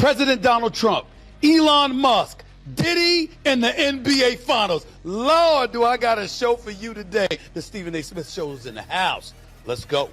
President Donald Trump, Elon Musk, Diddy in the NBA Finals. Lord, do I got a show for you today. The Stephen A. Smith Show is in the house. Let's go.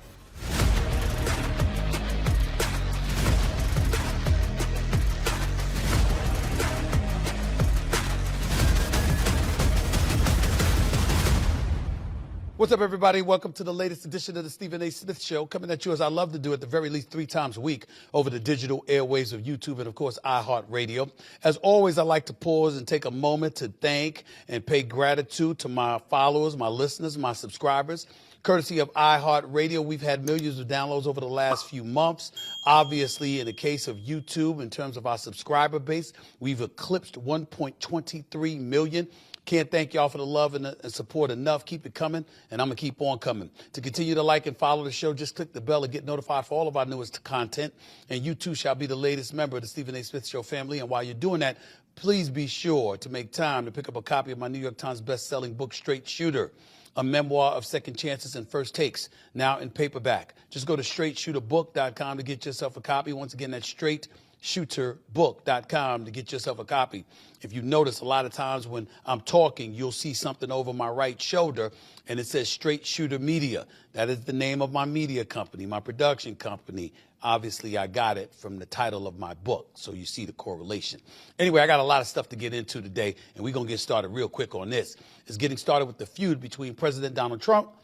What's up, everybody? Welcome to the latest edition of the Stephen A. Smith Show, coming at you as I love to do at the very least 3 times a week over the digital airwaves of YouTube and, of course, iHeartRadio. As always, I like to pause and take a moment to thank and pay gratitude to my followers, my listeners, my subscribers. Courtesy of iHeartRadio, we've had millions of downloads over the last few months. Obviously, in the case of YouTube, in terms of our subscriber base, we've eclipsed 1.23 million. Can't thank y'all for the love and support enough. Keep it coming, and I'm going to keep on coming. To continue to like and follow the show, just click the bell and get notified for all of our newest content. And you, too, shall be the latest member of the Stephen A. Smith Show family. And while you're doing that, please be sure to make time to pick up a copy of my New York Times best-selling book, Straight Shooter, a memoir of second chances and first takes, now in paperback. Just go to straightshooterbook.com to get yourself a copy. Once again, that's straightshooterbook.com to get yourself a copy. If you notice, a lot of times when I'm talking, you'll see something over my right shoulder, and it says Straight Shooter Media. That is the name of my media company, my production company. Obviously, I got it from the title of my book, so you see the correlation. Anyway, I got a lot of stuff to get into today, and we're going to get started real quick on this. It's getting started with the feud between President Donald Trump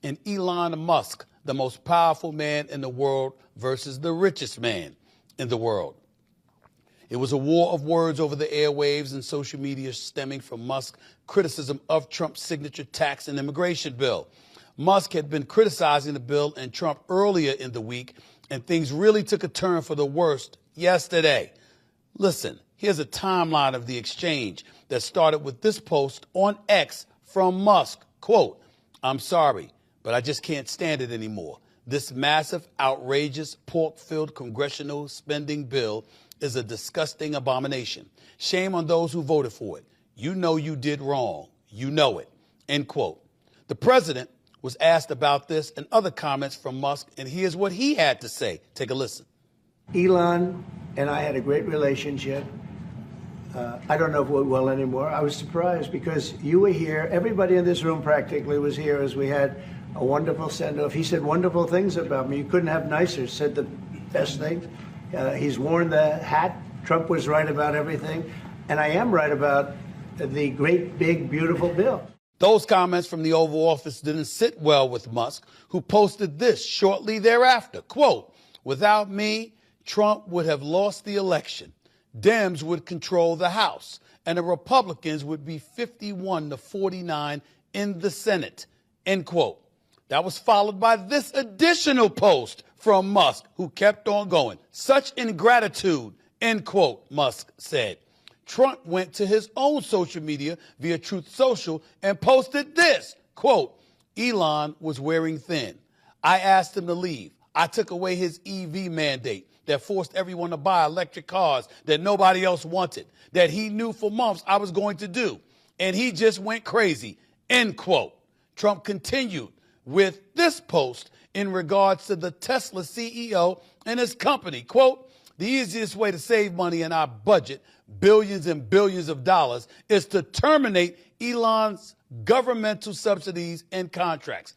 and Elon Musk, the most powerful man in the world versus the richest man in the world. It was a war of words over the airwaves and social media stemming from Musk's criticism of Trump's signature tax and immigration bill. Musk had been criticizing the bill and Trump earlier in the week, and things really took a turn for the worst yesterday. Listen, here's a timeline of the exchange that started with this post on X from Musk. Quote, "I'm sorry, but I just can't stand it anymore. This massive, outrageous, pork-filled congressional spending bill is a disgusting abomination. Shame on those who voted for it. You know you did wrong. You know it." End quote. The president was asked about this and other comments from Musk, and here's what he had to say. Take a listen. Elon and I had a great relationship. I don't know if we're well anymore. I was surprised because you were here. Everybody in this room practically was here as we had a wonderful send-off. He said wonderful things about me. You couldn't have nicer. Said the best things. He's worn the hat. Trump was right about everything. And I am right about the great, big, beautiful bill. Those comments from the Oval Office didn't sit well with Musk, who posted this shortly thereafter. Quote, "Without me, Trump would have lost the election. Dems would control the House, and the Republicans would be 51-49 in the Senate." End quote. That was followed by this additional post from Musk, who kept on going. "Such ingratitude," end quote, Musk said. Trump went to his own social media via Truth Social and posted this, quote, "Elon was wearing thin. I asked him to leave. I took away his EV mandate that forced everyone to buy electric cars that nobody else wanted, that he knew for months I was going to do. And he just went crazy," end quote. Trump continued with this post in regards to the Tesla CEO and his company. Quote, "The easiest way to save money in our budget, billions and billions of dollars, is to terminate Elon's governmental subsidies and contracts.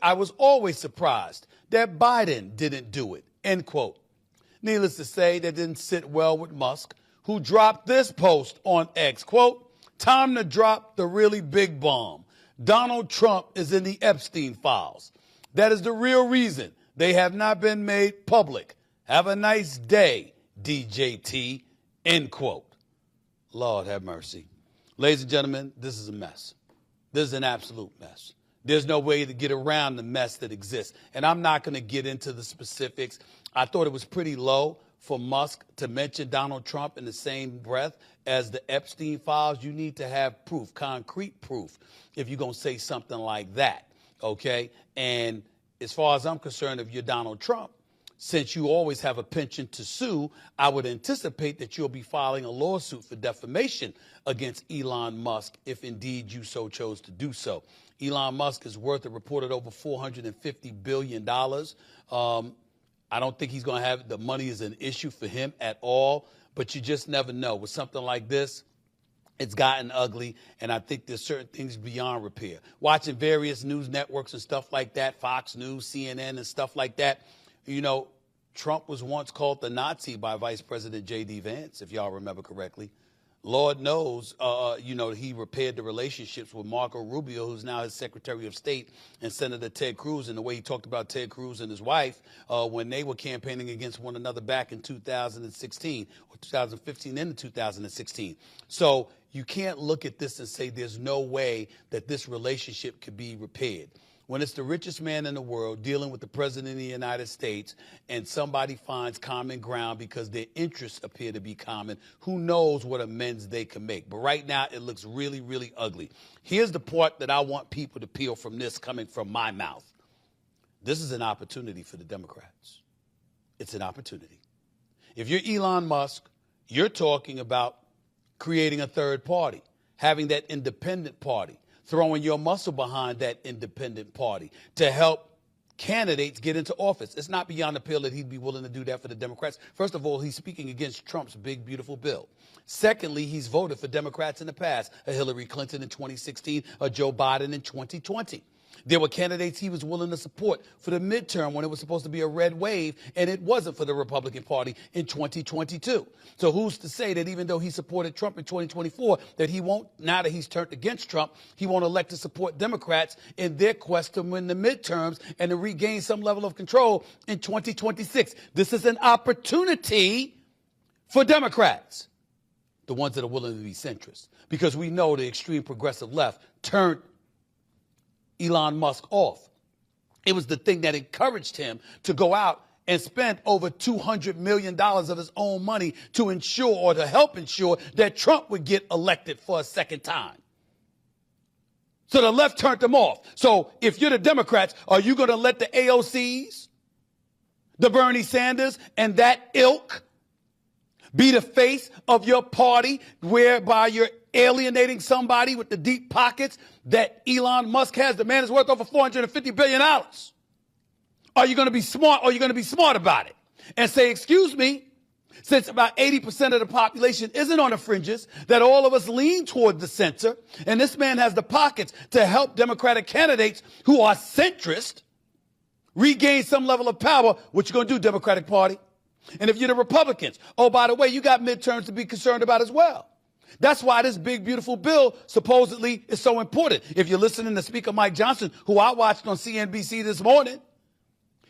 I was always surprised that Biden didn't do it," end quote. Needless to say, that didn't sit well with Musk, who dropped this post on X. Quote, "Time to drop the really big bomb. Donald Trump is in the Epstein files. That is the real reason they have not been made public. Have a nice day, DJT," end quote. Lord have mercy. Ladies and gentlemen, this is a mess. This is an absolute mess. There's no way to get around the mess that exists. And I'm not going to get into the specifics. I thought it was pretty low for Musk to mention Donald Trump in the same breath as the Epstein files. You need to have proof, concrete proof, if you're going to say something like that, okay? And as far as I'm concerned, if you're Donald Trump, since you always have a penchant to sue, I would anticipate that you'll be filing a lawsuit for defamation against Elon Musk if indeed you so chose to do so. Elon Musk is worth a reported over $450 billion. I don't think he's going to have the money is an issue for him at all. but you just never know. With something like this, it's gotten ugly, and I think there's certain things beyond repair. Watching various news networks and stuff like that, Fox News, CNN, and stuff like that, you know, Trump was once called the Nazi by Vice President J.D. Vance, if y'all remember correctly. Lord knows, you know, he repaired the relationships with Marco Rubio, who's now his Secretary of State, and Senator Ted Cruz, and the way he talked about Ted Cruz and his wife when they were campaigning against one another back in 2016, or 2015 into 2016. So you can't look at this and say there's no way that this relationship could be repaired. When it's the richest man in the world dealing with the president of the United States and somebody finds common ground because their interests appear to be common, who knows what amends they can make. But right now, it looks really, really ugly. Here's the part that I want people to peel from this coming from my mouth. This is an opportunity for the Democrats. It's an opportunity. If you're Elon Musk, you're talking about creating a third party, having that independent party, throwing your muscle behind that independent party to help candidates get into office. It's not beyond the pale that he'd be willing to do that for the Democrats. First of all, he's speaking against Trump's big, beautiful bill. Secondly, he's voted for Democrats in the past, a Hillary Clinton in 2016, a Joe Biden in 2020. There were candidates he was willing to support for the midterm when it was supposed to be a red wave, and it wasn't for the Republican Party in 2022. So who's to say that even though he supported Trump in 2024, that he won't, now that he's turned against Trump, he won't elect to support Democrats in their quest to win the midterms and to regain some level of control in 2026. This is an opportunity for Democrats, the ones that are willing to be centrist, because we know the extreme progressive left turned Elon Musk off. It was the thing that encouraged him to go out and spend over $200 million of his own money to ensure or to help ensure that Trump would get elected for a second time. So the left turned them off. So if you're the Democrats, are you going to let the AOCs, the Bernie Sanders, and that ilk be the face of your party, whereby you're alienating somebody with the deep pockets that Elon Musk has? The man is worth over $450 billion. Are you going to be smart, or are you going to be smart about it and say, excuse me, since about 80% of the population isn't on the fringes, that all of us lean toward the center, and this man has the pockets to help Democratic candidates who are centrist regain some level of power, what you going to do, Democratic Party? And if you're the Republicans, oh, by the way, you got midterms to be concerned about as well. That's why this big, beautiful bill supposedly is so important. If you're listening to Speaker Mike Johnson, who I watched on CNBC this morning,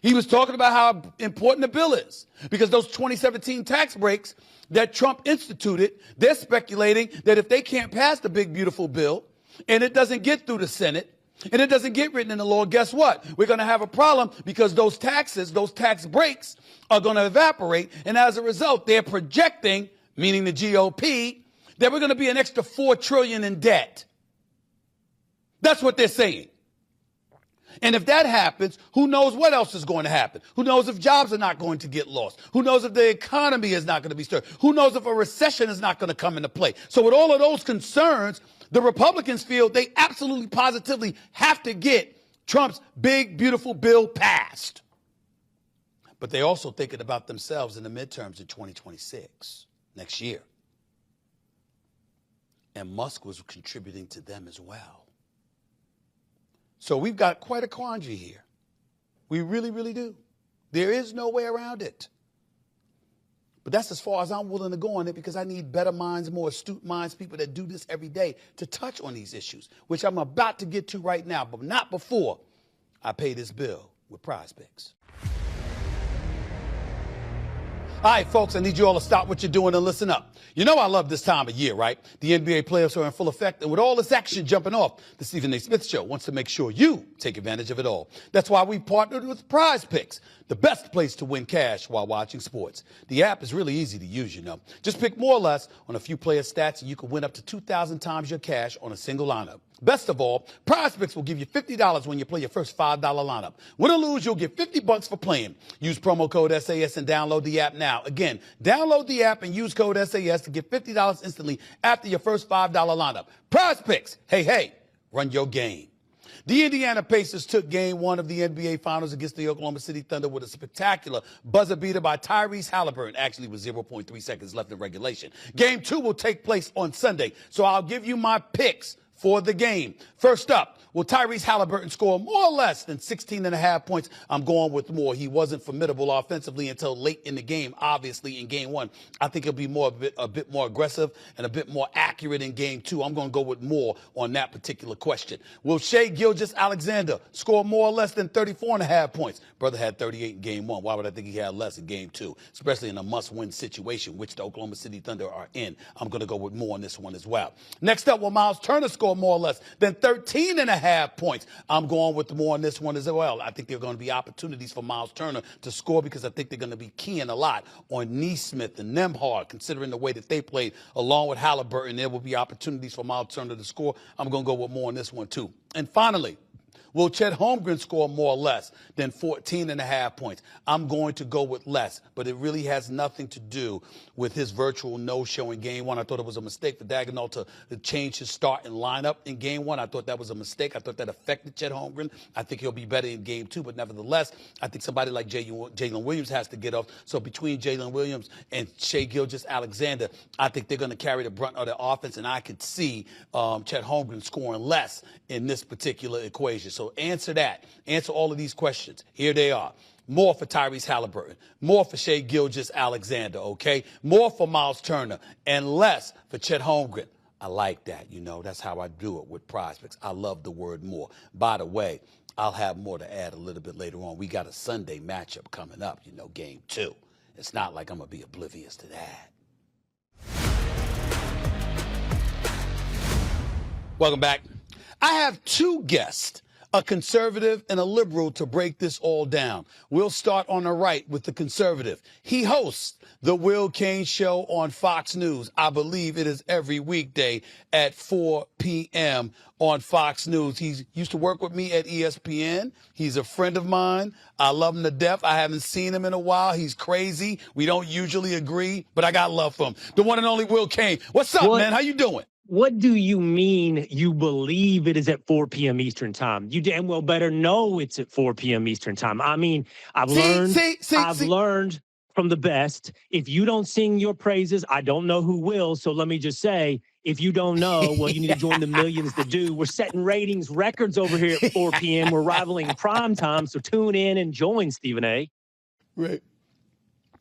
he was talking about how important the bill is, because those 2017 tax breaks that Trump instituted, they're speculating that if they can't pass the big, beautiful bill and it doesn't get through the Senate, and it doesn't get written in the law, guess what? We're going to have a problem, because those taxes, those tax breaks are going to evaporate. And as a result, they're projecting, meaning the GOP, that we're going to be an extra $4 trillion in debt. That's what they're saying. And if that happens, who knows what else is going to happen? Who knows if jobs are not going to get lost? Who knows if the economy is not going to be stirred? Who knows if a recession is not going to come into play? So with all of those concerns, the Republicans feel they absolutely positively have to get Trump's big, beautiful bill passed. But they're also thinking about themselves in the midterms in 2026, next year. And Musk was contributing to them as well. So we've got quite a quandary here. We really, really do. There is no way around it. But that's as far as I'm willing to go on it, because I need better minds, more astute minds, people that do this every day to touch on these issues, which I'm about to get to right now, but not before I pay this bill with Prize Picks. All right, folks, I need you all to stop what you're doing and listen up. You know I love this time of year, right? The NBA playoffs are in full effect, and with all this action jumping off, the Stephen A. Smith Show wants to make sure you take advantage of it all. That's why we partnered with Prize Picks, the best place to win cash while watching sports. The app is really easy to use, you know. Just pick more or less on a few player stats, and you can win up to 2,000 times your cash on a single lineup. Best of all, Prize Picks will give you $50 when you play your first $5 lineup. Win or lose, you'll get $50 for playing. Use promo code SAS and download the app now. Again, download the app and use code SAS to get $50 instantly after your first $5 lineup. Prize Picks. Hey, hey, run your game. The Indiana Pacers took game 1 of the NBA Finals against the Oklahoma City Thunder with a spectacular buzzer beater by Tyrese Halliburton, actually with 0.3 seconds left in regulation. Game 2 will take place on Sunday, so I'll give you my picks for the game. First up, will Tyrese Halliburton score more or less than 16.5 points? I'm going with more. He wasn't formidable offensively until late in the game, obviously in game 1. I think he'll be a bit more aggressive and a bit more accurate in game 2. I'm going to go with more on that particular question. Will Shai Gilgeous-Alexander score more or less than 34.5 points? Brother had 38 in game 1. Why would I think he had less in game 2? Especially in a must-win situation, which the Oklahoma City Thunder are in. I'm going to go with more on this one as well. Next up, will Miles Turner score more or less than 13.5 points? I'm going with more on this one as well. I think there are going to be opportunities for Miles Turner to score because I think they're going to be keying a lot on Neesmith and Nembhard, considering the way that they played along with Halliburton. There will be opportunities for Miles Turner to score. I'm going to go with more on this one too. And finally, will Chet Holmgren score more or less than 14.5 points? I'm going to go with less, but it really has nothing to do with his virtual no-show in game 1. I thought it was a mistake for Daigneault to change his starting lineup in game 1. I thought that was a mistake. I thought that affected Chet Holmgren. I think he'll be better in game 2, but nevertheless, I think somebody like Jalen Williams has to get off. So between Jalen Williams and Shai Gilgeous-Alexander, I think they're going to carry the brunt of the offense, and I could see Chet Holmgren scoring less in this particular equation. So answer that. Answer all of these questions. Here they are. More for Tyrese Halliburton. More for Shai Gilgeous-Alexander, okay? More for Miles Turner. And less for Chet Holmgren. I like that, you know. That's how I do it with prospects. I love the word more. By the way, I'll have more to add a little bit later on. We got a Sunday matchup coming up, you know, game 2. It's not like I'm going to be oblivious to that. Welcome back. I have 2 guests, a conservative and a liberal, to break this all down. We'll start on the right with the conservative. He hosts the Will Cain Show on Fox News. I believe it is every weekday at 4 p.m. on Fox News. He used to work with me at ESPN. He's a friend of mine. I love him to death. I haven't seen him in a while. He's crazy. We don't usually agree, but I got love for him. The one and only Will Cain. What's up, man? How you doing? What do you mean you believe it is at 4 p.m. Eastern time? You damn well better know it's at 4 p.m. Eastern time. I mean, I've learned from the best. If you don't sing your praises, I don't know who will. So let me just say, if you don't know, well, you need to join the millions that do. We're setting ratings records over here at 4 p.m. We're rivaling prime time. So tune in and join, Stephen A. Right.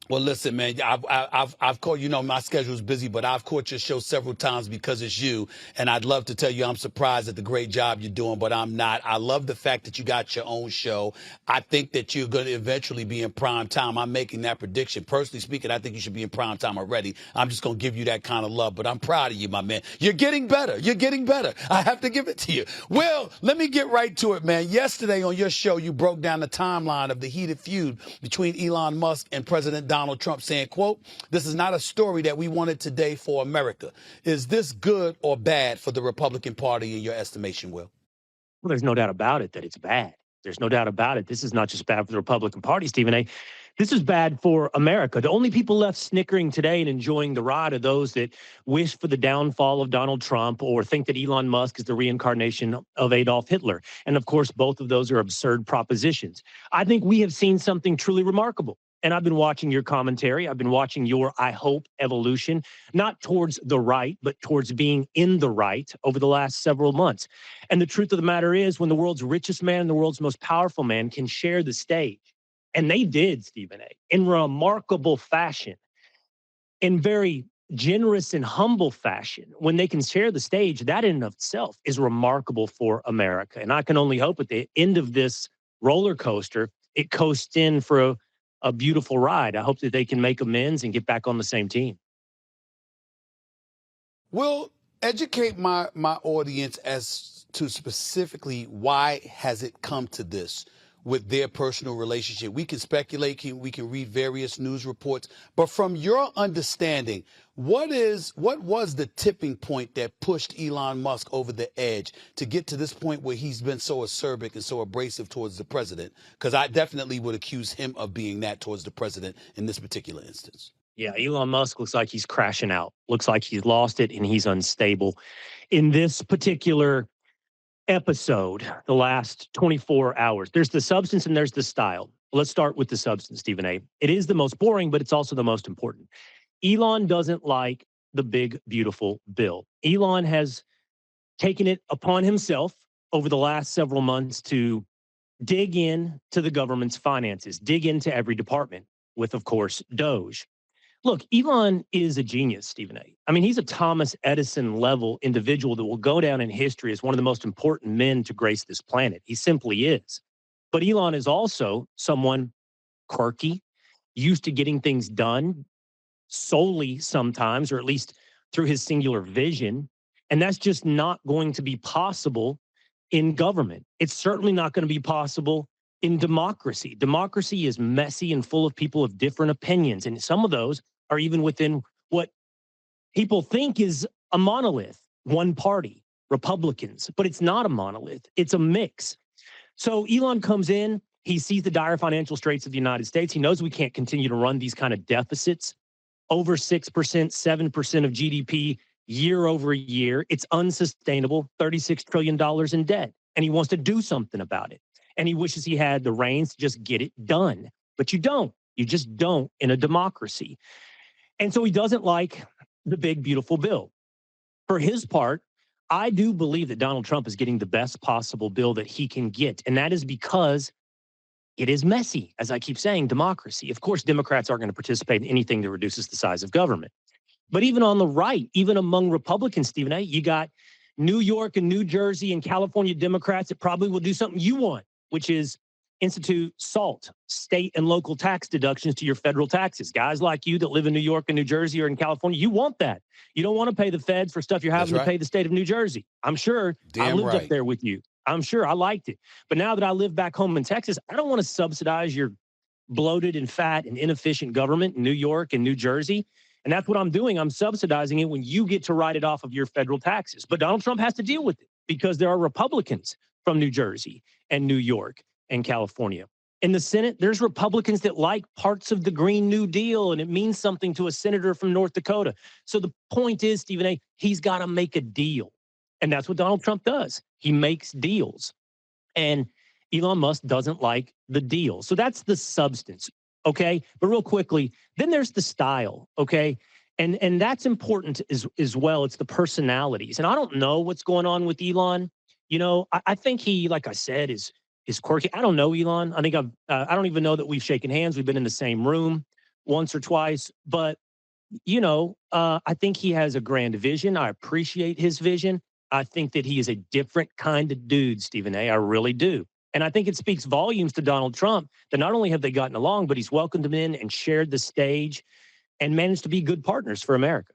Well, listen, man, I've caught, you know, my schedule's busy, but I've caught your show several times because it's you. And I'd love to tell you I'm surprised at the great job you're doing, but I'm not. I love the fact that you got your own show. I think that you're going to eventually be in prime time. I'm making that prediction. Personally speaking, I think you should be in prime time already. I'm just going to give you that kind of love, but I'm proud of you, my man. You're getting better. You're getting better. I have to give it to you. Well, let me get right to it, man. Yesterday on your show, you broke down the timeline of the heated feud between Elon Musk and President Donald Trump, saying, quote, "This is not a story that we wanted today for America." Is this good or bad for the Republican Party in your estimation, Will? Well, there's no doubt about it that it's bad. There's no doubt about it. This is not just bad for the Republican Party, Stephen A. This is bad for America. The only people left snickering today and enjoying the ride are those that wish for the downfall of Donald Trump or think that Elon Musk is the reincarnation of Adolf Hitler. And of course, both of those are absurd propositions. I think we have seen something truly remarkable. And I've been watching your commentary. I've been watching your, I hope, evolution, not towards the right, but towards being in the right over the last several months. And the truth of the matter is, when the world's richest man and the world's most powerful man can share the stage, and they did, Stephen A., in remarkable fashion, in very generous and humble fashion, when they can share the stage, that in and of itself is remarkable for America. And I can only hope at the end of this roller coaster, it coasts in for a beautiful ride. I hope that they can make amends and get back on the same team. Will, educate my audience as to specifically why has it come to this with their personal relationship. We can speculate, we can read various news reports, but from your understanding, what was the tipping point that pushed Elon Musk over the edge to get to this point where he's been so acerbic and so abrasive towards the president? Because I definitely would accuse him of being that towards the president in this particular instance. Yeah, Elon Musk looks like he's crashing out. Looks like he's lost it and he's unstable. In this particular episode, the last 24 hours. There's the substance and there's the style. Let's start with the substance, Stephen A. It is the most boring, but it's also the most important. Elon doesn't like the big, beautiful bill. Elon has taken it upon himself over the last several months to dig in to the government's finances, dig into every department with, of course, Doge. Look, Elon is a genius, Stephen A. I mean, he's a Thomas Edison level individual that will go down in history as one of the most important men to grace this planet. He simply is. But Elon is also someone quirky, used to getting things done solely sometimes, or at least through his singular vision. And that's just not going to be possible in government. It's certainly not going to be possible in democracy. Democracy is messy and full of people of different opinions. And some of those are even within what people think is a monolith, one party, Republicans. But it's not a monolith. It's a mix. So Elon comes in, he sees the dire financial straits of the United States. He knows we can't continue to run these kind of deficits, over 6%, 7% of GDP year over year. It's unsustainable, $36 trillion in debt. And he wants to do something about it. And he wishes he had the reins to just get it done. But you don't. You just don't in a democracy. And so he doesn't like the big, beautiful bill. For his part, I do believe that Donald Trump is getting the best possible bill that he can get. And that is because it is messy, as I keep saying, democracy. Of course, Democrats aren't going to participate in anything that reduces the size of government. But even on the right, even among Republicans, Stephen A., you got New York and New Jersey and California Democrats that probably will do something you want, which is institute SALT, state and local tax deductions to your federal taxes. Guys like you that live in New York and New Jersey or in California, you want that. You don't want to pay the feds for stuff you're having to pay the state of New Jersey. I'm sure. I lived up there with you. I'm sure I liked it. But now that I live back home in Texas, I don't want to subsidize your bloated and fat and inefficient government in New York and New Jersey. And that's what I'm doing. I'm subsidizing it when you get to write it off of your federal taxes. But Donald Trump has to deal with it because there are Republicans from New Jersey and New York and California. In the Senate, there's Republicans that like parts of the Green New Deal, and it means something to a senator from North Dakota. So the point is, Stephen A., he's got to make a deal. And that's what Donald Trump does. He makes deals. And Elon Musk doesn't like the deal. So that's the substance. Okay. But real quickly, then there's the style. Okay. And that's important as well. It's the personalities. And I don't know what's going on with Elon. You know, I think he, like I said, is quirky. I don't know Elon. I think I don't even know that we've shaken hands. We've been in the same room once or twice. But, you know, I think he has a grand vision. I appreciate his vision. I think that he is a different kind of dude, Stephen A. I really do. And I think it speaks volumes to Donald Trump that not only have they gotten along, but he's welcomed him in and shared the stage and managed to be good partners for America.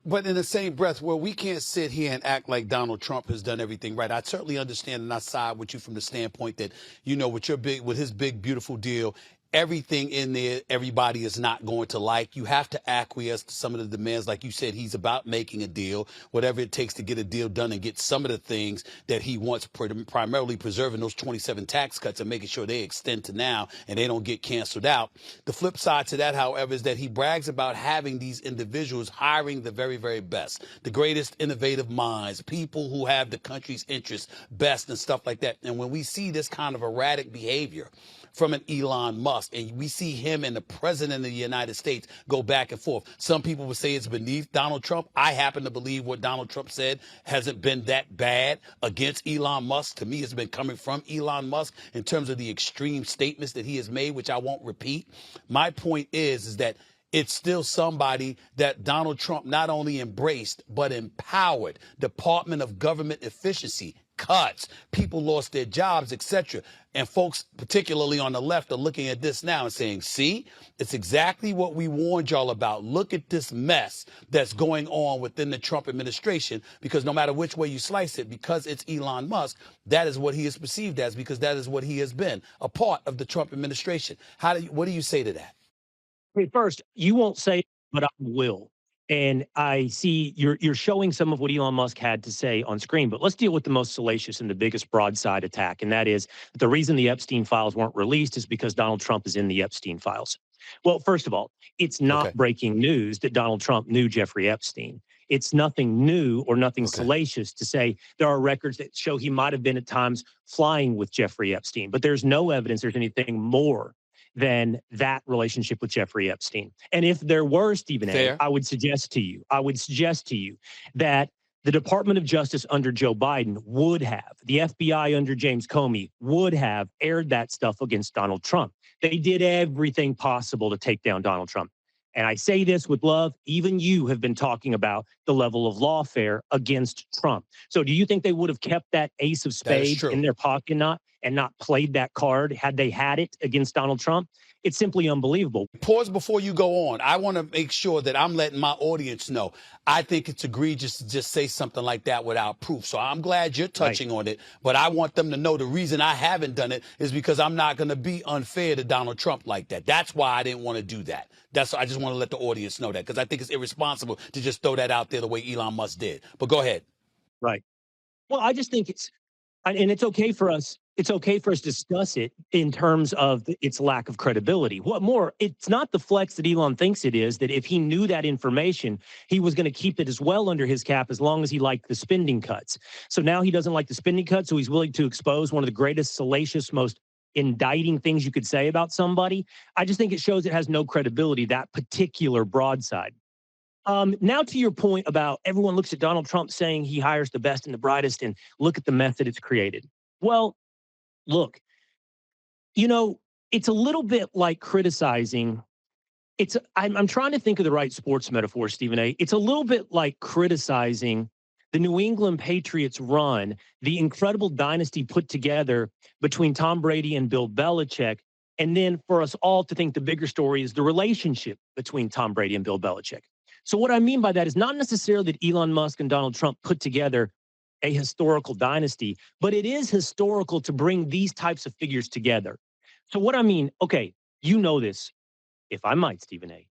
But in the same breath, well, we can't sit here and act like Donald Trump has done everything right. I certainly understand and I side with you from the standpoint that, you know, with his big, beautiful deal, everything in there, everybody is not going to like. You have to acquiesce to some of the demands. Like you said, he's about making a deal, whatever it takes to get a deal done and get some of the things that he wants, primarily preserving those 27 tax cuts and making sure they extend to now and they don't get canceled out. The flip side to that, however, is that he brags about having these individuals hiring the very, very best, the greatest innovative minds, people who have the country's interests best and stuff like that. And when we see this kind of erratic behavior from an Elon Musk, and we see him and the president of the United States go back and forth. Some people would say it's beneath Donald Trump. I happen to believe what Donald Trump said hasn't been that bad against Elon Musk. To me, it's been coming from Elon Musk in terms of the extreme statements that he has made, which I won't repeat. My point is that it's still somebody that Donald Trump not only embraced, but empowered. Department of Government Efficiency, cuts, people lost their jobs, etc. And folks, particularly on the left, are looking at this now and saying, see, it's exactly what we warned y'all about. Look at this mess that's going on within the Trump administration, because no matter which way you slice it, because it's Elon Musk, that is what he is perceived as, because that is what he has been, a part of the Trump administration. What do you say to that? Okay, first, you won't say, but I will. And I see you're showing some of what Elon Musk had to say on screen, but let's deal with the most salacious and the biggest broadside attack. And that is the reason the Epstein files weren't released is because Donald Trump is in the Epstein files. Well, first of all, it's not breaking news that Donald Trump knew Jeffrey Epstein. It's nothing new or nothing Okay. salacious to say there are records that show he might have been at times flying with Jeffrey Epstein, but there's no evidence there's anything more than that relationship with Jeffrey Epstein. And if there were, Stephen A., Fair. I would suggest to you that the Department of Justice under Joe Biden would have, the FBI under James Comey would have aired that stuff against Donald Trump. They did everything possible to take down Donald Trump. And I say this with love. Even you have been talking about the level of lawfare against Trump. So do you think they would have kept that ace of spades in their pocket and not played that card had they had it against Donald Trump? It's simply unbelievable. Pause before you go on. I want to make sure that I'm letting my audience know. I think it's egregious to just say something like that without proof. So I'm glad you're touching on it, but I want them to know the reason I haven't done it is because I'm not going to be unfair to Donald Trump like that. That's why I didn't want to do that. I just want to let the audience know that because I think it's irresponsible to just throw that out there the way Elon Musk did. But go ahead. Right. Well, I just think and it's okay for us. It's okay for us to discuss it in terms of its lack of credibility. What more, it's not the flex that Elon thinks it is, that if he knew that information, he was going to keep it as well under his cap as long as he liked the spending cuts. So now he doesn't like the spending cuts, so he's willing to expose one of the greatest salacious, most indicting things you could say about somebody. I just think it shows it has no credibility, that particular broadside. Now to your point about everyone looks at Donald Trump saying he hires the best and the brightest and look at the mess that it's created. Well, look, it's a little bit like criticizing. I'm trying to think of the right sports metaphor, Stephen A. It's a little bit like criticizing the New England Patriots run, the incredible dynasty put together between Tom Brady and Bill Belichick. And then for us all to think the bigger story is the relationship between Tom Brady and Bill Belichick. So what I mean by that is not necessarily that Elon Musk and Donald Trump put together a historical dynasty, but it is historical to bring these types of figures together. So what I mean, okay, you know this, if I might, Stephen A.,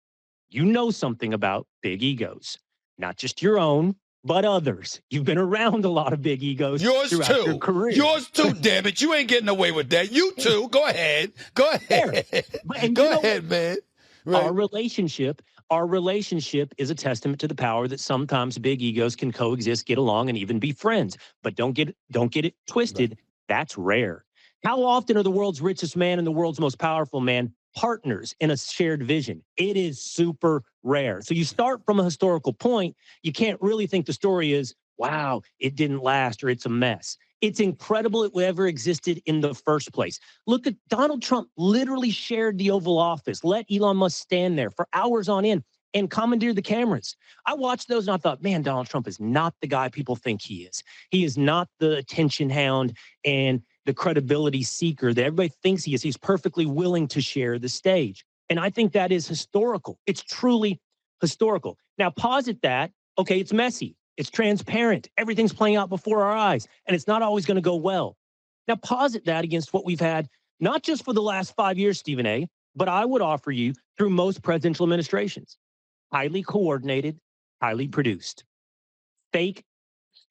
you know something about big egos, not just your own, but others. You've been around a lot of big egos throughout your career. Yours too, damn it. You ain't getting away with that. You too. Go ahead. Go ahead. Go ahead, man. Right. Our relationship is a testament to the power that sometimes big egos can coexist, get along, and even be friends. But don't get it twisted. Right. That's rare. How often are the world's richest man and the world's most powerful man partners in a shared vision? It is super rare. So you start from a historical point. You can't really think the story is, wow, it didn't last or it's a mess. It's incredible it ever existed in the first place. Look at Donald Trump literally shared the Oval Office, let Elon Musk stand there for hours on end and commandeer the cameras. I watched those and I thought, man, Donald Trump is not the guy people think he is. He is not the attention hound and the credibility seeker that everybody thinks he is. He's perfectly willing to share the stage. And I think that is historical. It's truly historical. Now, posit that, okay, it's messy. It's transparent. Everything's playing out before our eyes, and it's not always going to go well. Now, posit that against what we've had, not just for the last 5 years, Stephen A., but I would offer you through most presidential administrations. Highly coordinated, highly produced. Fake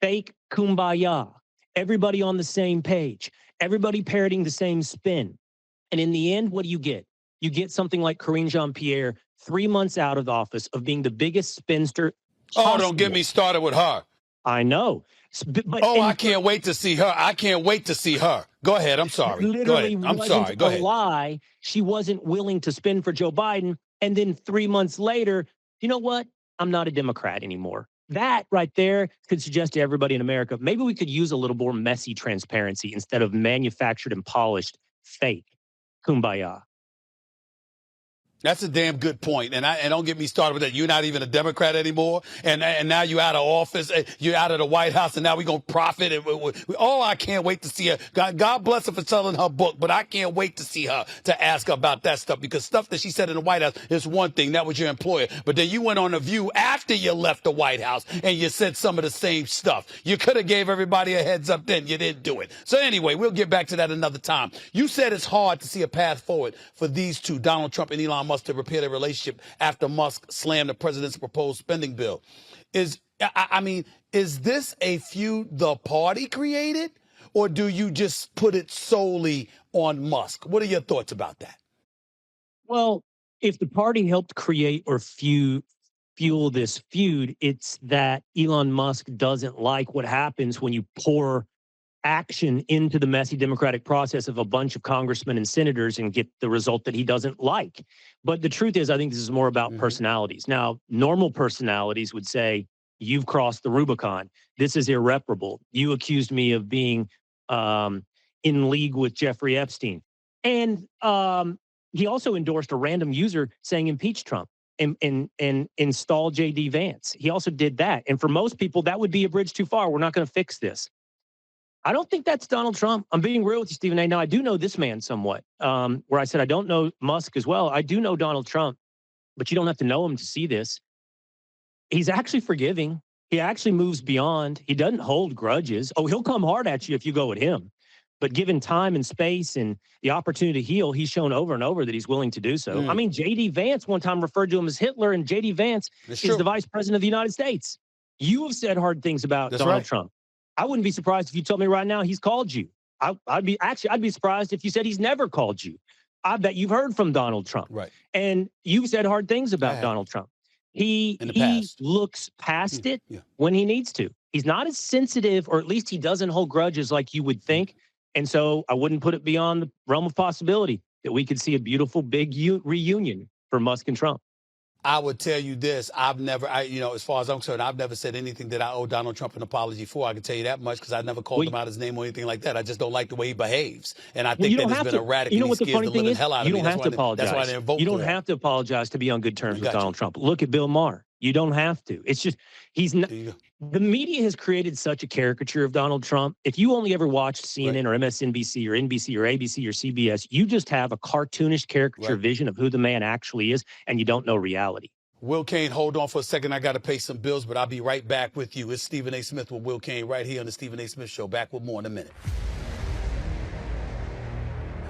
kumbaya. Everybody on the same page. Everybody parroting the same spin. And in the end, what do you get? You get something like Karine Jean-Pierre 3 months out of the office of being the biggest spinster. Oh, don't get me started with her. I know. But, I can't wait to see her. I can't wait to see her. Go ahead. I'm sorry. Literally Go ahead. I'm sorry. Go ahead. Lie. She wasn't willing to spin for Joe Biden. And then 3 months later, you know what? I'm not a Democrat anymore. That right there could suggest to everybody in America, maybe we could use a little more messy transparency instead of manufactured and polished fake kumbaya. That's a damn good point. And don't get me started with that. You're not even a Democrat anymore. And now you're out of office. You're out of the White House. And now we're going to profit. I can't wait to see her. God bless her for selling her book. But I can't wait to see her, to ask her about that stuff. Because stuff that she said in the White House is one thing. That was your employer. But then you went on The View after you left the White House and you said some of the same stuff. You could have gave everybody a heads up then. You didn't do it. So anyway, we'll get back to that another time. You said it's hard to see a path forward for these two, Donald Trump and Elon Musk, to repair their relationship after Musk slammed the president's proposed spending bill. Is this a feud the party created, or do you just put it solely on Musk? What are your thoughts about that? Well, if the party helped create or fuel this feud. It's that Elon Musk doesn't like what happens when you pour action into the messy democratic process of a bunch of congressmen and senators and get the result that he doesn't like. But the truth is, I think this is more about personalities. Now, normal personalities would say, you've crossed the Rubicon. This is irreparable. You accused me of being in league with Jeffrey Epstein. And he also endorsed a random user saying impeach Trump and install J.D. Vance. He also did that. And for most people, that would be a bridge too far. We're not going to fix this. I don't think that's Donald Trump. I'm being real with you, Stephen A. Now, I do know this man somewhat, where I said I don't know Musk as well. I do know Donald Trump, but you don't have to know him to see this. He's actually forgiving. He actually moves beyond. He doesn't hold grudges. Oh, he'll come hard at you if you go at him. But given time and space and the opportunity to heal, he's shown over and over that he's willing to do so. I mean, J.D. Vance one time referred to him as Hitler, and J.D. Vance is the vice president of the United States. You have said hard things about Donald Trump. I wouldn't be surprised if you told me right now he's called you. I'd be surprised if you said he's never called you. I bet you've heard from Donald Trump. Right. And you've said hard things about Donald Trump. He looks past it when he needs to. He's not as sensitive, or at least he doesn't hold grudges like you would think. And so I wouldn't put it beyond the realm of possibility that we could see a beautiful big reunion for Musk and Trump. I would tell you this. As far as I'm concerned, I've never said anything that I owe Donald Trump an apology for. I can tell you that much because I never called him out his name or anything like that. I just don't like the way he behaves. And I think that it's been erratic. You know what the funny thing is? You don't have to apologize. That's why I didn't vote for him. You don't have to apologize to be on good terms with Donald Trump. Look at Bill Maher. You don't have to. It's just, he's not. The media has created such a caricature of Donald Trump. If you only ever watched CNN or MSNBC or NBC or ABC or CBS, you just have a cartoonish caricature vision of who the man actually is, and you don't know reality. Will Cain, hold on for a second. I got to pay some bills, but I'll be right back with you. It's Stephen A. Smith with Will Cain right here on the Stephen A. Smith Show. Back with more in a minute.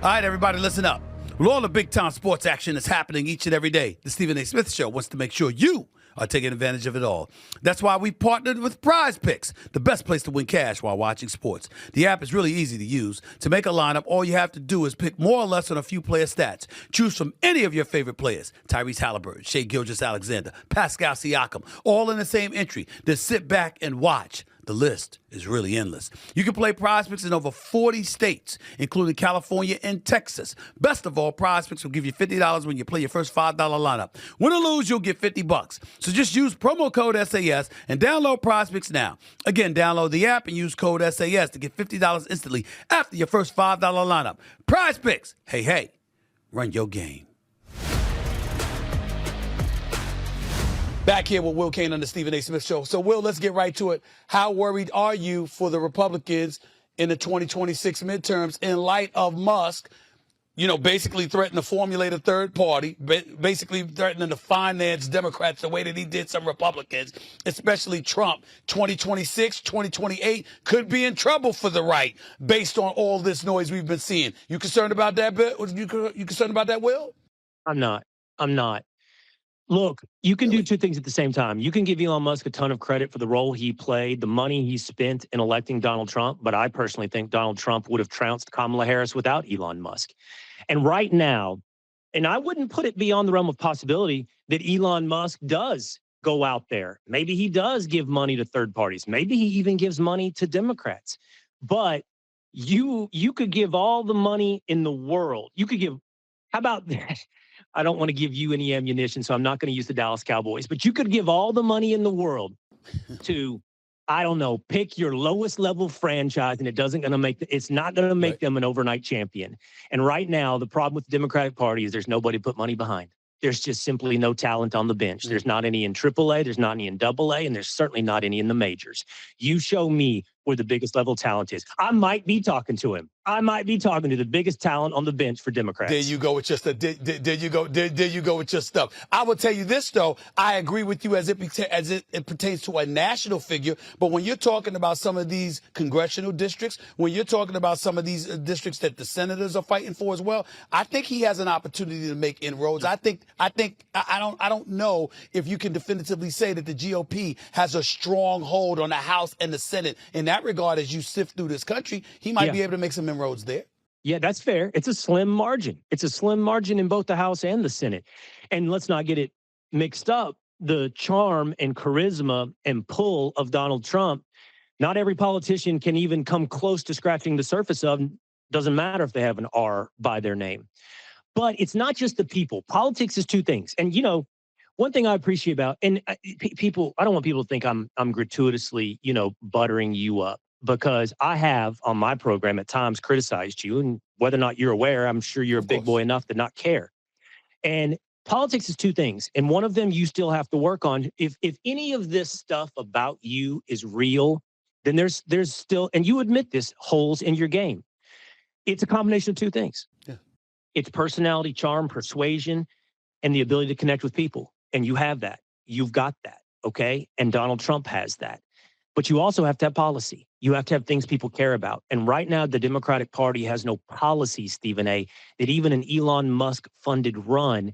All right, everybody, listen up. With all the big-time sports action that's happening each and every day, the Stephen A. Smith Show wants to make sure you are taking advantage of it all. That's why we partnered with Prize Picks, the best place to win cash while watching sports. The app is really easy to use. To make a lineup, all you have to do is pick more or less on a few player stats. Choose from any of your favorite players, Tyrese Halliburton, Shai Gilgeous-Alexander, Pascal Siakam, all in the same entry. Then sit back and watch. The list is really endless. You can play Prize Picks in over 40 states, including California and Texas. Best of all, Prize Picks will give you $50 when you play your first $5 lineup. Win or lose, you'll get $50. So just use promo code SAS and download Prize Picks now. Again, download the app and use code SAS to get $50 instantly after your first $5 lineup. Prize Picks. Hey, run your game. Back here with Will Cain on the Stephen A. Smith Show. So, Will, let's get right to it. How worried are you for the Republicans in the 2026 midterms in light of Musk, basically threatening to formulate a third party, basically threatening to finance Democrats the way that he did some Republicans, especially Trump? 2026, 2028 could be in trouble for the right based on all this noise we've been seeing. You concerned about that, Bill? You concerned about that, Will? I'm not. Look, you can do two things at the same time. You can give Elon Musk a ton of credit for the role he played, the money he spent in electing Donald Trump, but I personally think Donald Trump would have trounced Kamala Harris without Elon Musk. And right now, and I wouldn't put it beyond the realm of possibility that Elon Musk does go out there. Maybe he does give money to third parties. Maybe he even gives money to Democrats. But you could give all the money in the world. You could give, how about that? I don't want to give you any ammunition, so I'm not going to use the Dallas Cowboys. But you could give all the money in the world to, I don't know, pick your lowest level franchise, and it's not going to make them an overnight champion. And right now, the problem with the Democratic Party is there's nobody to put money behind. There's just simply no talent on the bench. There's not any in AAA, there's not any in AA, and there's certainly not any in the majors. You show me where the biggest level talent is. I might be talking to him. I might be talking to the biggest talent on the bench for Democrats. There you go with your stuff. There you go with your stuff. I will tell you this, though. I agree with you as it pertains to a national figure. But when you're talking about some of these congressional districts, when you're talking about some of these districts that the senators are fighting for as well, I think he has an opportunity to make inroads. I don't know if you can definitively say that the GOP has a strong hold on the House and the Senate. In that regard, as you sift through this country, he might be able to make some inroads there. Yeah, that's fair. It's a slim margin. It's a slim margin in both the House and the Senate. And let's not get it mixed up. the charm and charisma and pull of Donald Trump, not every politician can even come close to scratching the surface of. Doesn't matter if they have an R by their name. But it's not just the people. Politics is two things. And, you know, one thing I appreciate about, and people, I don't want people to think I'm gratuitously, you know, buttering you up, because I have on my program at times criticized you. And whether or not you're aware, I'm sure you're a big boy enough to not care. And politics is two things. And one of them you still have to work on. If any of this stuff about you is real, then there's still, and you admit this, holes in your game. It's a combination of two things. Yeah. It's personality, charm, persuasion, and the ability to connect with people. And you have that. You've got that. Okay. And Donald Trump has that. But you also have to have policy. You have to have things people care about. And right now, the Democratic Party has no policy, Stephen A., that even an Elon Musk funded run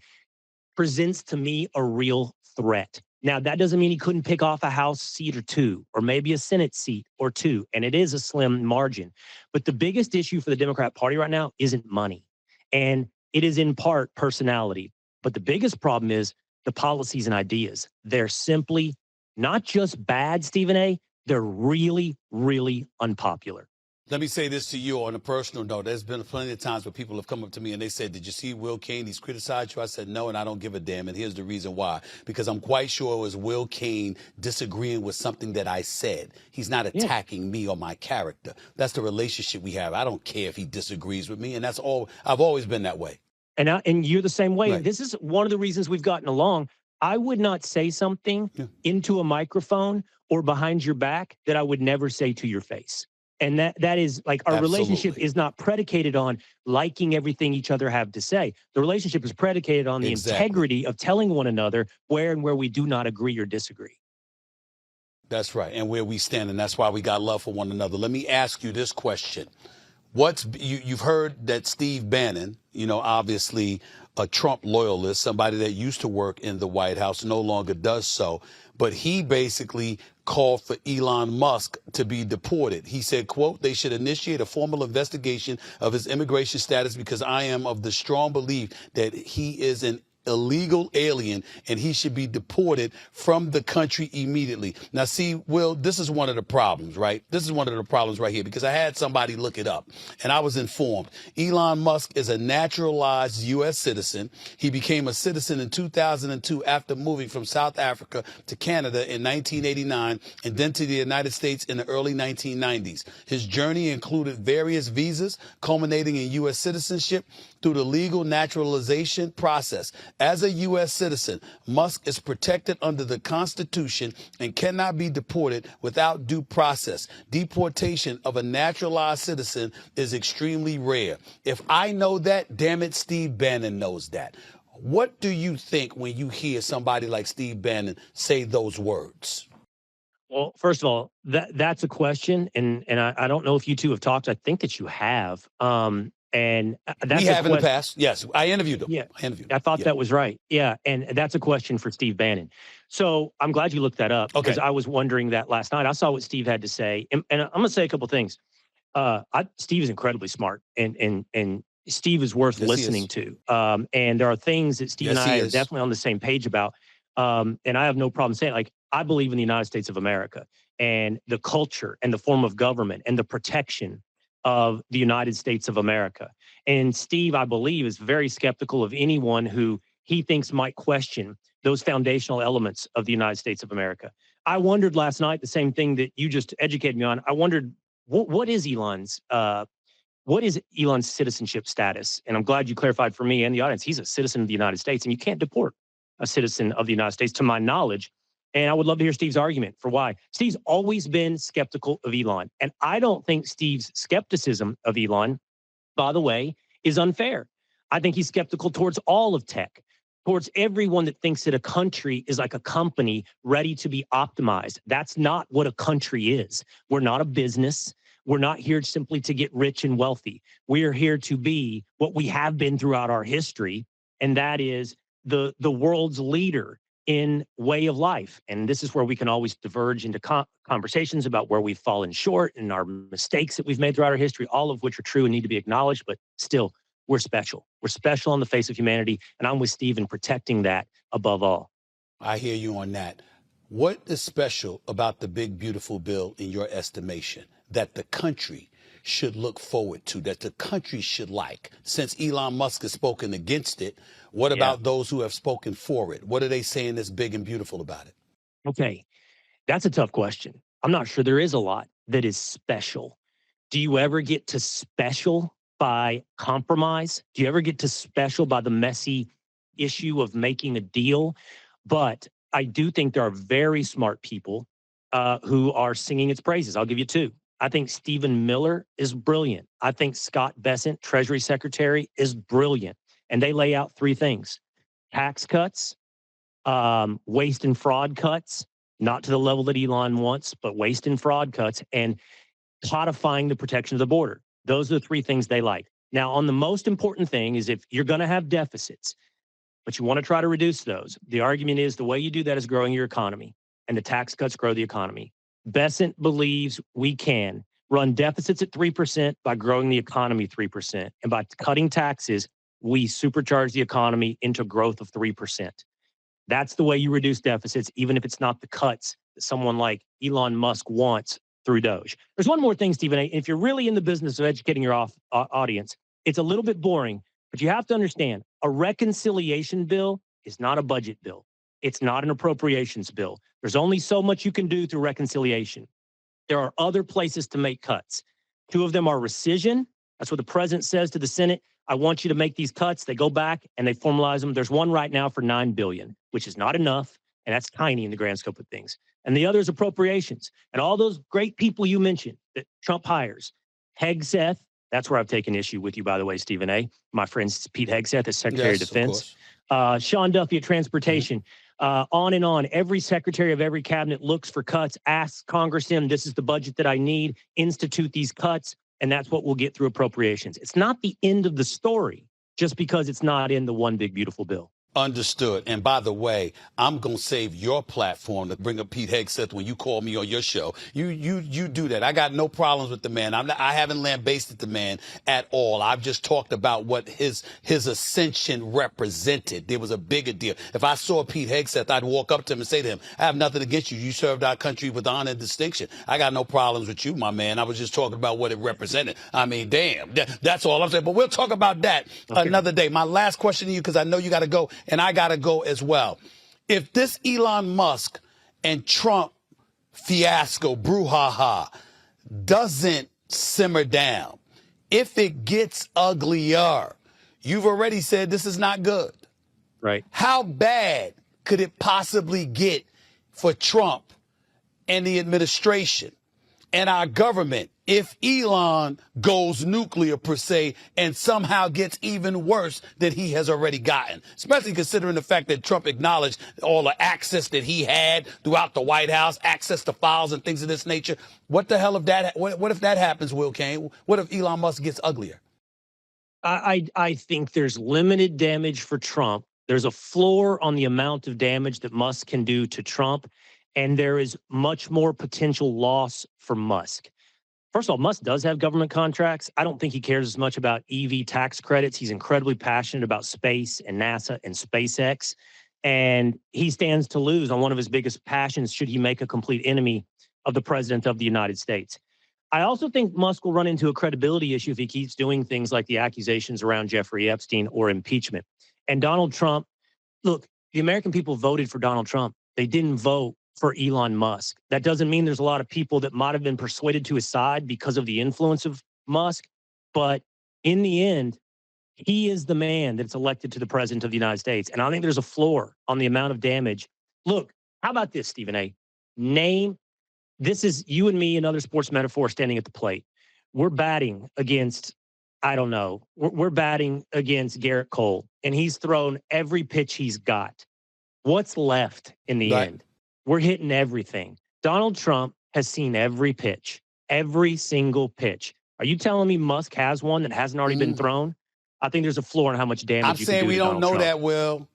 presents to me a real threat. Now, that doesn't mean he couldn't pick off a House seat or two, or maybe a Senate seat or two, and it is a slim margin. But the biggest issue for the Democrat Party right now isn't money, and it is in part personality. But the biggest problem is the policies and ideas. They're simply not just bad, Stephen A., they're really, really unpopular. Let me say this to you on a personal note. There's been plenty of times where people have come up to me and they said, did you see Will Cain? He's criticized you. I said, no, and I don't give a damn. And here's the reason why. Because I'm quite sure it was Will Cain disagreeing with something that I said. He's not attacking me or my character. That's the relationship we have. I don't care if he disagrees with me. And that's all. I've always been that way. And you're the same way. Right. This is one of the reasons we've gotten along. I would not say something into a microphone or behind your back that I would never say to your face. And that is like our relationship is not predicated on liking everything each other have to say. The relationship is predicated on the integrity of telling one another where and where we do not agree or disagree. That's right. And where we stand. And that's why we got love for one another. Let me ask you this question. You've heard that Steve Bannon, you know, obviously a Trump loyalist, somebody that used to work in the White House, no longer does so. But he basically called for Elon Musk to be deported. He said, quote, they should initiate a formal investigation of his immigration status because I am of the strong belief that he is an illegal alien and he should be deported from the country immediately. Now, see, Will, this is one of the problems, right? This is one of the problems right here, because I had somebody look it up and I was informed. Elon Musk is a naturalized U.S. citizen. He became a citizen in 2002 after moving from South Africa to Canada in 1989 and then to the United States in the early 1990s. His journey included various visas culminating in U.S. citizenship through the legal naturalization process. As a U.S. citizen, Musk is protected under the Constitution and cannot be deported without due process. Deportation of a naturalized citizen is extremely rare. If I know that, damn it, Steve Bannon knows that. What do you think when you hear somebody like Steve Bannon say those words? Well, first of all, that's a question, and I don't know if you two have talked. I think that you have. And that's we have in the past. Yes, I interviewed him. Yeah, I thought that was right. Yeah, and that's a question for Steve Bannon. So I'm glad you looked that up because I was wondering that last night. I saw what Steve had to say, and I'm going to say a couple things. Steve is incredibly smart, and Steve is worth listening to. And there are things that Steve and I are definitely on the same page about. And I have no problem saying, like, I believe in the United States of America and the culture and the form of government and the protection of the United States of America. And Steve, I believe, is very skeptical of anyone who he thinks might question those foundational elements of the United States of America. I wondered last night the same thing that you just educated me on. I wondered what is Elon's citizenship status? And I'm glad you clarified for me and the audience. He's a citizen of the United States, and you can't deport a citizen of the United States, to my knowledge. And I would love to hear Steve's argument for why. Steve's always been skeptical of Elon. And I don't think Steve's skepticism of Elon, by the way, is unfair. I think he's skeptical towards all of tech, towards everyone that thinks that a country is like a company ready to be optimized. That's not what a country is. We're not a business. We're not here simply to get rich and wealthy. We are here to be what we have been throughout our history, and that is the world's leader in way of life. And this is where we can always diverge into conversations about where we've fallen short and our mistakes that we've made throughout our history, all of which are true and need to be acknowledged. But still, we're special. We're special on the face of humanity. And I'm with Steve in protecting that above all. I hear you on that. What is special about the big, beautiful bill in your estimation that the country should look forward to, that the country should like? Since Elon Musk has spoken against it, what about those who have spoken for it? What are they saying that's big and beautiful about it? Okay, that's a tough question. I'm not sure there is a lot that is special. Do you ever get to special by compromise? Do you ever get to special by the messy issue of making a deal? But I do think there are very smart people who are singing its praises. I'll give you two. I think Stephen Miller is brilliant. I think Scott Bessent, Treasury Secretary, is brilliant. And they lay out three things: tax cuts, waste and fraud cuts, not to the level that Elon wants, but waste and fraud cuts, and codifying the protection of the border. Those are the three things they like. Now, on the most important thing is if you're going to have deficits, but you want to try to reduce those, the argument is the way you do that is growing your economy, and the tax cuts grow the economy. Bessent believes we can run deficits at 3% by growing the economy 3%. And by cutting taxes, we supercharge the economy into growth of 3%. That's the way you reduce deficits, even if it's not the cuts that someone like Elon Musk wants through Doge. There's one more thing, Stephen A. If you're really in the business of educating your audience, it's a little bit boring, but you have to understand a reconciliation bill is not a budget bill. It's not an appropriations bill. There's only so much you can do through reconciliation. There are other places to make cuts. Two of them are rescission. That's what the president says to the Senate. I want you to make these cuts. They go back and they formalize them. There's one right now for $9 billion, which is not enough. And that's tiny in the grand scope of things. And the other is appropriations. And all those great people you mentioned that Trump hires. Hegseth, that's where I've taken issue with you, by the way, Stephen A. My friend Pete Hegseth as Secretary of Defense. Sean Duffy at Transportation. On and on. Every secretary of every cabinet looks for cuts, asks Congress in, this is the budget that I need, institute these cuts, and that's what we'll get through appropriations. It's not the end of the story just because it's not in the one big beautiful bill. Understood. And by the way, I'm going to save your platform to bring up Pete Hegseth when you call me on your show. You do that. I got no problems with the man. I haven't lambasted the man at all. I've just talked about what his ascension represented. There was a bigger deal. If I saw Pete Hegseth, I'd walk up to him and say to him, I have nothing against you. You served our country with honor and distinction. I got no problems with you, my man. I was just talking about what it represented. I mean, damn, that's all I'm saying. But we'll talk about that another day. My last question to you, because I know you got to go. And I got to go as well. If this Elon Musk and Trump fiasco, brouhaha, doesn't simmer down, if it gets uglier, you've already said this is not good. Right. How bad could it possibly get for Trump and the administration and our government if Elon goes nuclear, per se, and somehow gets even worse than he has already gotten, especially considering the fact that Trump acknowledged all the access that he had throughout the White House, access to files and things of this nature? What the hell if that, what if that happens, Will Cain? What if Elon Musk gets uglier? I think there's limited damage for Trump. There's a floor on the amount of damage that Musk can do to Trump, and there is much more potential loss for Musk. First of all, Musk does have government contracts. I don't think he cares as much about EV tax credits. He's incredibly passionate about space and NASA and SpaceX. And he stands to lose on one of his biggest passions should he make a complete enemy of the president of the United States. I also think Musk will run into a credibility issue if he keeps doing things like the accusations around Jeffrey Epstein or impeachment. And Donald Trump, look, the American people voted for Donald Trump. They didn't vote for Elon Musk. That doesn't mean there's a lot of people that might have been persuaded to his side because of the influence of Musk. But in the end, he is the man that's elected to the president of the United States. And I think there's a floor on the amount of damage. Look, how about this, Stephen A? This is you and me and other sports metaphors standing at the plate. We're batting against, I don't know, we're batting against Garrett Cole, and he's thrown every pitch he's got. What's left in the end? We're hitting everything. Donald Trump has seen every pitch, every single pitch. Are you telling me Musk has one that hasn't already been thrown? I think there's a floor on how much damage you can do. I'm saying we don't know that, Will.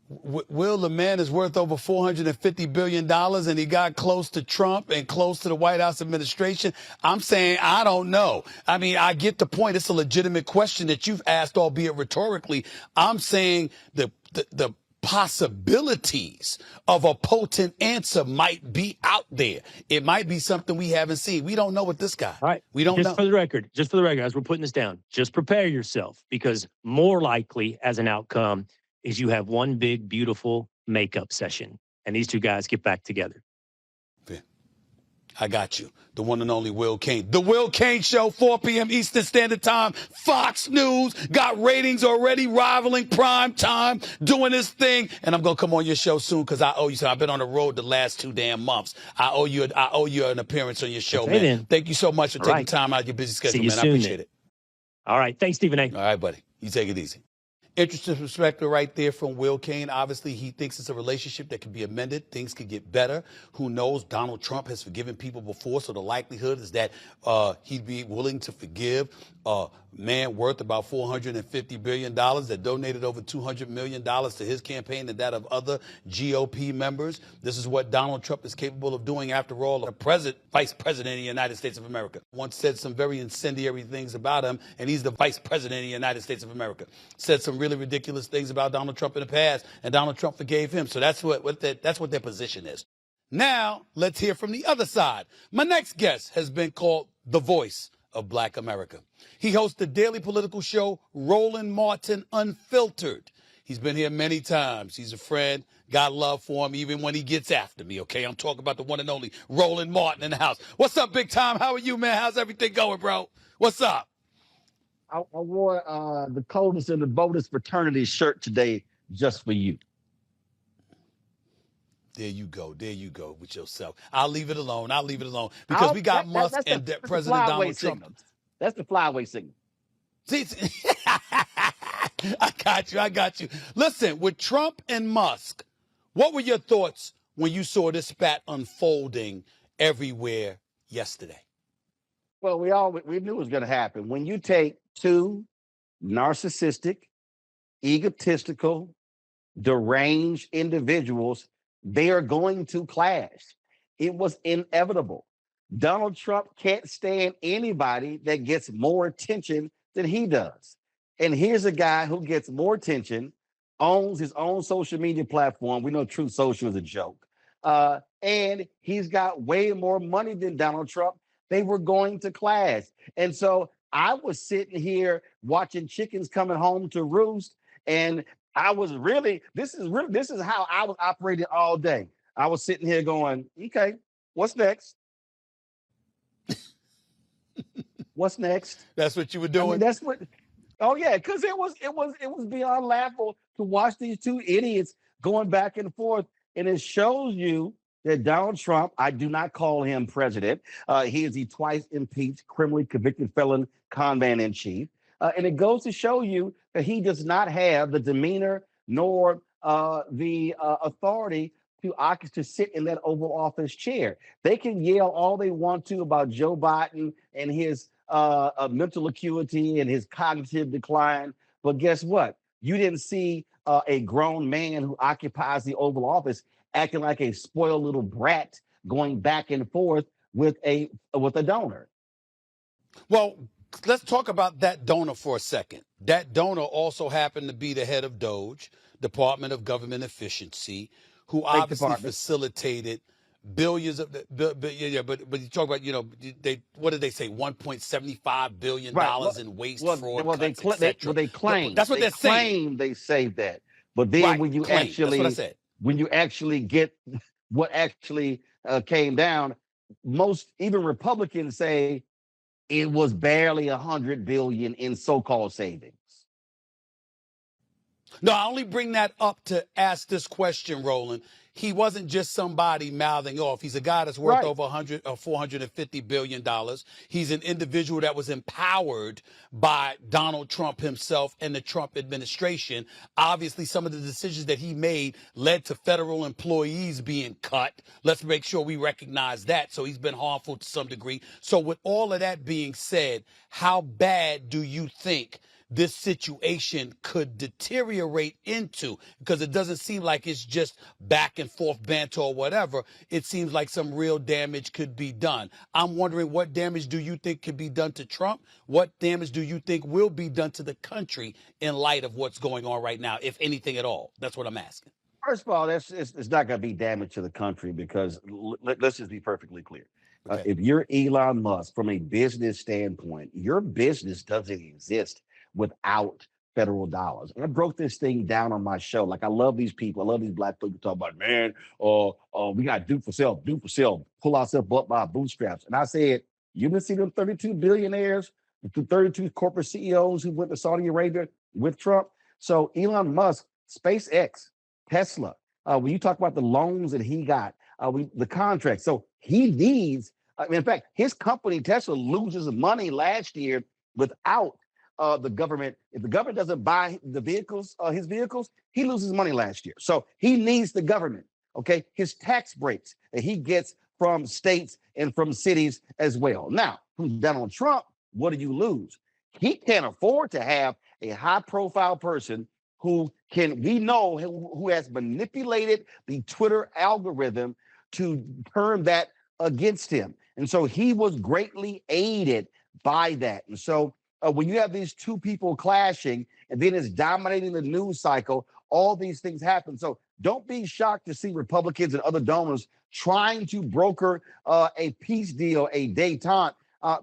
Will, the man is worth over $450 billion, and he got close to Trump and close to the White House administration. I'm saying I don't know. I mean, I get the point. It's a legitimate question that you've asked, albeit rhetorically. I'm saying the possibilities of a potent answer might be out there. It might be something we haven't seen. We don't know with this guy. All right. We don't know. Just for the record, as we're putting this down, just prepare yourself, because more likely as an outcome is you have one big, beautiful makeup session and these two guys get back together. I got you. The one and only Will Cain. The Will Cain Show, 4 p.m. Eastern Standard Time. Fox News got ratings already rivaling prime time, doing this thing. And I'm going to come on your show soon because I owe you something. I've been on the road the last 2 damn months. I owe you an appearance on your show, Okay, man. then. Thank you so much for taking right. time out of your busy schedule, you man. soon, I appreciate it. All right. Thanks, Stephen A. All right, buddy. You take it easy. Interesting perspective right there from Will Cain. Obviously, he thinks it's a relationship that can be amended. Things could get better. Who knows? Donald Trump has forgiven people before, so the likelihood is that he'd be willing to forgive a man worth about $450 billion that donated over $200 million to his campaign and that of other GOP members. This is what Donald Trump is capable of doing. After all, the vice president of the United States of America once said some very incendiary things about him, and he's the vice president of the United States of America. Said some really ridiculous things about Donald Trump in the past, and Donald Trump forgave him. So that's what their position is. Now, let's hear from the other side. My next guest has been called the voice of Black America. He hosts the daily political show, Roland Martin, Unfiltered. He's been here many times. He's a friend. Got love for him even when he gets after me, okay? I'm talking about the one and only Roland Martin in the house. What's up, big time? How are you, man? How's everything going, bro? What's up? I wore the coldest and the boldest fraternity shirt today just for you. There you go. There you go with yourself. I'll leave it alone. Because we got Musk and President Donald Trump. That's the flyway signal. See, I got you. Listen, with Trump and Musk, what were your thoughts when you saw this spat unfolding everywhere yesterday? Well, we knew it was going to happen. When you take two narcissistic, egotistical, deranged individuals, they are going to clash. It was inevitable. Donald Trump can't stand anybody that gets more attention than he does. And here's a guy who gets more attention, owns his own social media platform. We know Truth Social is a joke. And he's got way more money than Donald Trump. They were going to clash. And so I was sitting here watching chickens coming home to roost. And I was this is how I was operating all day. I was sitting here going, okay, what's next? What's next? That's what you were doing? Oh yeah, because it was beyond laughable to watch these two idiots going back and forth. And it shows you that Donald Trump, I do not call him president. He is the twice impeached, criminally convicted felon con man in chief. And it goes to show you that he does not have the demeanor nor the authority to sit in that Oval Office chair. They can yell all they want to about Joe Biden and his mental acuity and his cognitive decline. But guess what? You didn't see a grown man who occupies the Oval Office acting like a spoiled little brat going back and forth with a donor. Well, let's talk about that donor for a second. That donor also happened to be the head of DOGE, Department of Government Efficiency, who obviously facilitated billions of but you talk about, what did they say, $1.75 billion in waste, fraud, they claim. That's what they're saying. They saved that. But then when you actually, that's what I said. When you actually get what actually came down, most even Republicans say it was barely $100 billion in so-called savings. No, I only bring that up to ask this question, Roland. He wasn't just somebody mouthing off. He's a guy that's worth over $450 billion. He's an individual that was empowered by Donald Trump himself and the Trump administration. Obviously, some of the decisions that he made led to federal employees being cut. Let's make sure we recognize that. So he's been harmful to some degree. So with all of that being said, how bad do you think this situation could deteriorate into, because it doesn't seem like it's just back and forth banter or whatever. It seems like some real damage could be done. I'm wondering, what damage do you think could be done to Trump? What damage do you think will be done to the country in light of what's going on right now, if anything at all? That's what I'm asking. First of all, it's not going to be damage to the country because let's just be perfectly clear. Okay. If you're Elon Musk, from a business standpoint, your business doesn't exist without federal dollars. And I broke this thing down on my show. Like, I love these people. I love these black people talk about, man, we got do for self, pull ourselves up by our bootstraps. And I said, you didn't see them 32 billionaires, the 32 corporate CEOs who went to Saudi Arabia with Trump? So Elon Musk, SpaceX, Tesla, when you talk about the loans that he got, the contract. So he needs, in fact, his company, Tesla, loses money last year without the government. If the government doesn't buy the vehicles, his vehicles, he loses money last year. So he needs the government, okay? His tax breaks that he gets from states and from cities as well. Now, from Donald Trump, what do you lose? He can't afford to have a high-profile person who has manipulated the Twitter algorithm to turn that against him. And so he was greatly aided by that. And so when you have these two people clashing and then it's dominating the news cycle, all these things happen. So don't be shocked to see Republicans and other donors trying to broker a peace deal, a détente,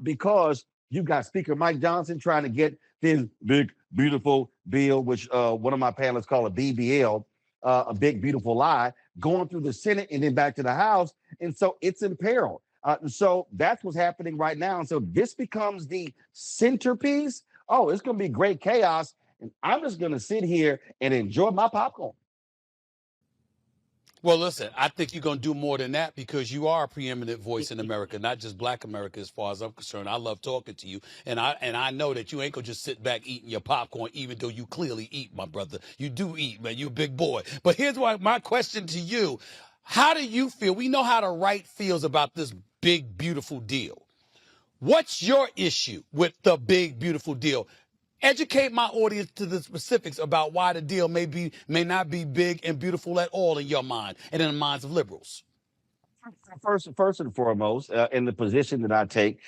because you've got Speaker Mike Johnson trying to get this big, beautiful bill, which one of my panelists call a BBL, a big, beautiful lie, going through the Senate and then back to the House. And so it's in peril. And so that's what's happening right now. And so this becomes the centerpiece. Oh, it's going to be great chaos. And I'm just going to sit here and enjoy my popcorn. Well, listen, I think you're going to do more than that, because you are a preeminent voice in America, not just black America, as far as I'm concerned. I love talking to you. And I know that you ain't going to just sit back eating your popcorn, even though you clearly eat, my brother. You do eat, man. You're a big boy. But here's my question to you. How do you feel? We know how the right feels about this big, beautiful deal. What's your issue with the big, beautiful deal? Educate my audience to the specifics about why the deal may not be big and beautiful at all in your mind and in the minds of liberals. First and foremost, in the position that I take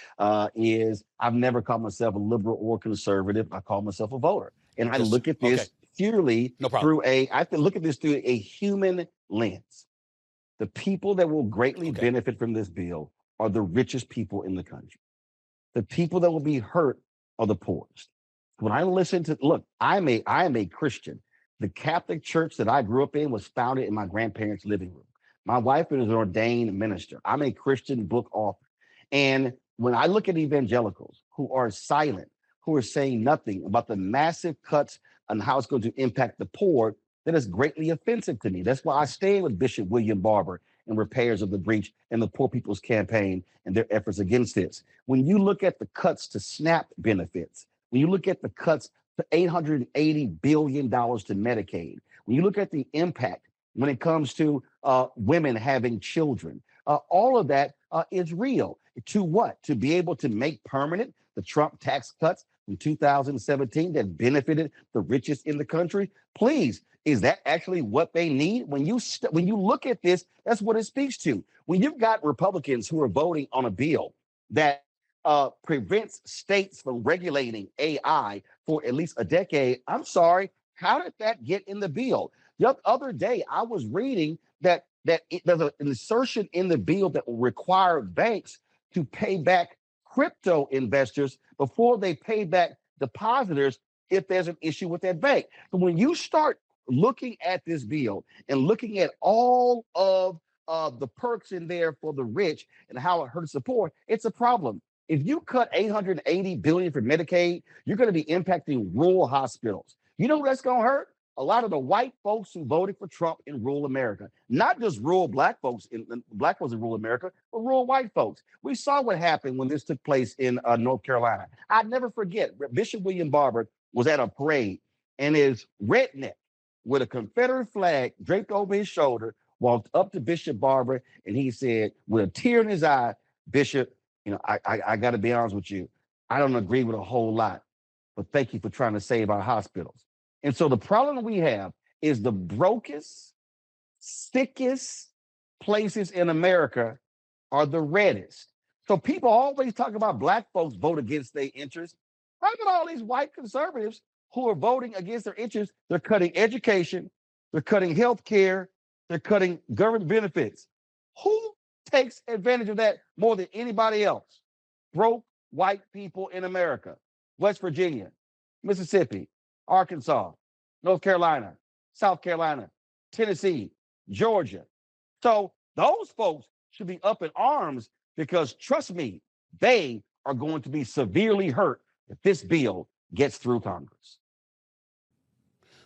is I've never called myself a liberal or conservative. I call myself a voter, and I look at this purely through I have to look at this through a human lens. The people that will greatly benefit from this bill are the richest people in the country. The people that will be hurt are the poorest. When I listen to, look, I am a Christian. The Catholic church that I grew up in was founded in my grandparents' living room. My wife is an ordained minister. I'm a Christian book author. And when I look at evangelicals who are silent, who are saying nothing about the massive cuts and how it's going to impact the poor, that is greatly offensive to me. That's why I stand with Bishop William Barber and Repairs of the Breach and the Poor People's Campaign and their efforts against this. When you look at the cuts to SNAP benefits, when you look at the cuts to $880 billion to Medicaid, when you look at the impact when it comes to women having children, all of that is real. To what? To be able to make permanent the Trump tax cuts from 2017 that benefited the richest in the country? Please, is that actually what they need? When you look at this, that's what it speaks to. When you've got Republicans who are voting on a bill that prevents states from regulating AI for at least a decade, I'm sorry, how did that get in the bill? The other day, I was reading that there's an insertion in the bill that will require banks to pay back crypto investors before they pay back depositors if there's an issue with that bank. So when you start looking at this bill and looking at all of the perks in there for the rich and how it hurts the poor, it's a problem. If you cut $880 billion for Medicaid, you're going to be impacting rural hospitals. You know who that's going to hurt? A lot of the white folks who voted for Trump in rural America, not just rural black folks in rural America, but rural white folks. We saw what happened when this took place in North Carolina. I'd never forget, Bishop William Barber was at a parade and his redneck with a Confederate flag draped over his shoulder walked up to Bishop Barber and he said, with a tear in his eye, Bishop, I got to be honest with you. I don't agree with a whole lot, but thank you for trying to save our hospitals. And so the problem we have is the brokest, sickest places in America are the reddest. So people always talk about black folks vote against their interests. How about all these white conservatives who are voting against their interests? They're cutting education, they're cutting health care, they're cutting government benefits. Who takes advantage of that more than anybody else? Broke white people in America. West Virginia, Mississippi, Arkansas, North Carolina, South Carolina, Tennessee, Georgia. So those folks should be up in arms because trust me, they are going to be severely hurt if this bill gets through Congress.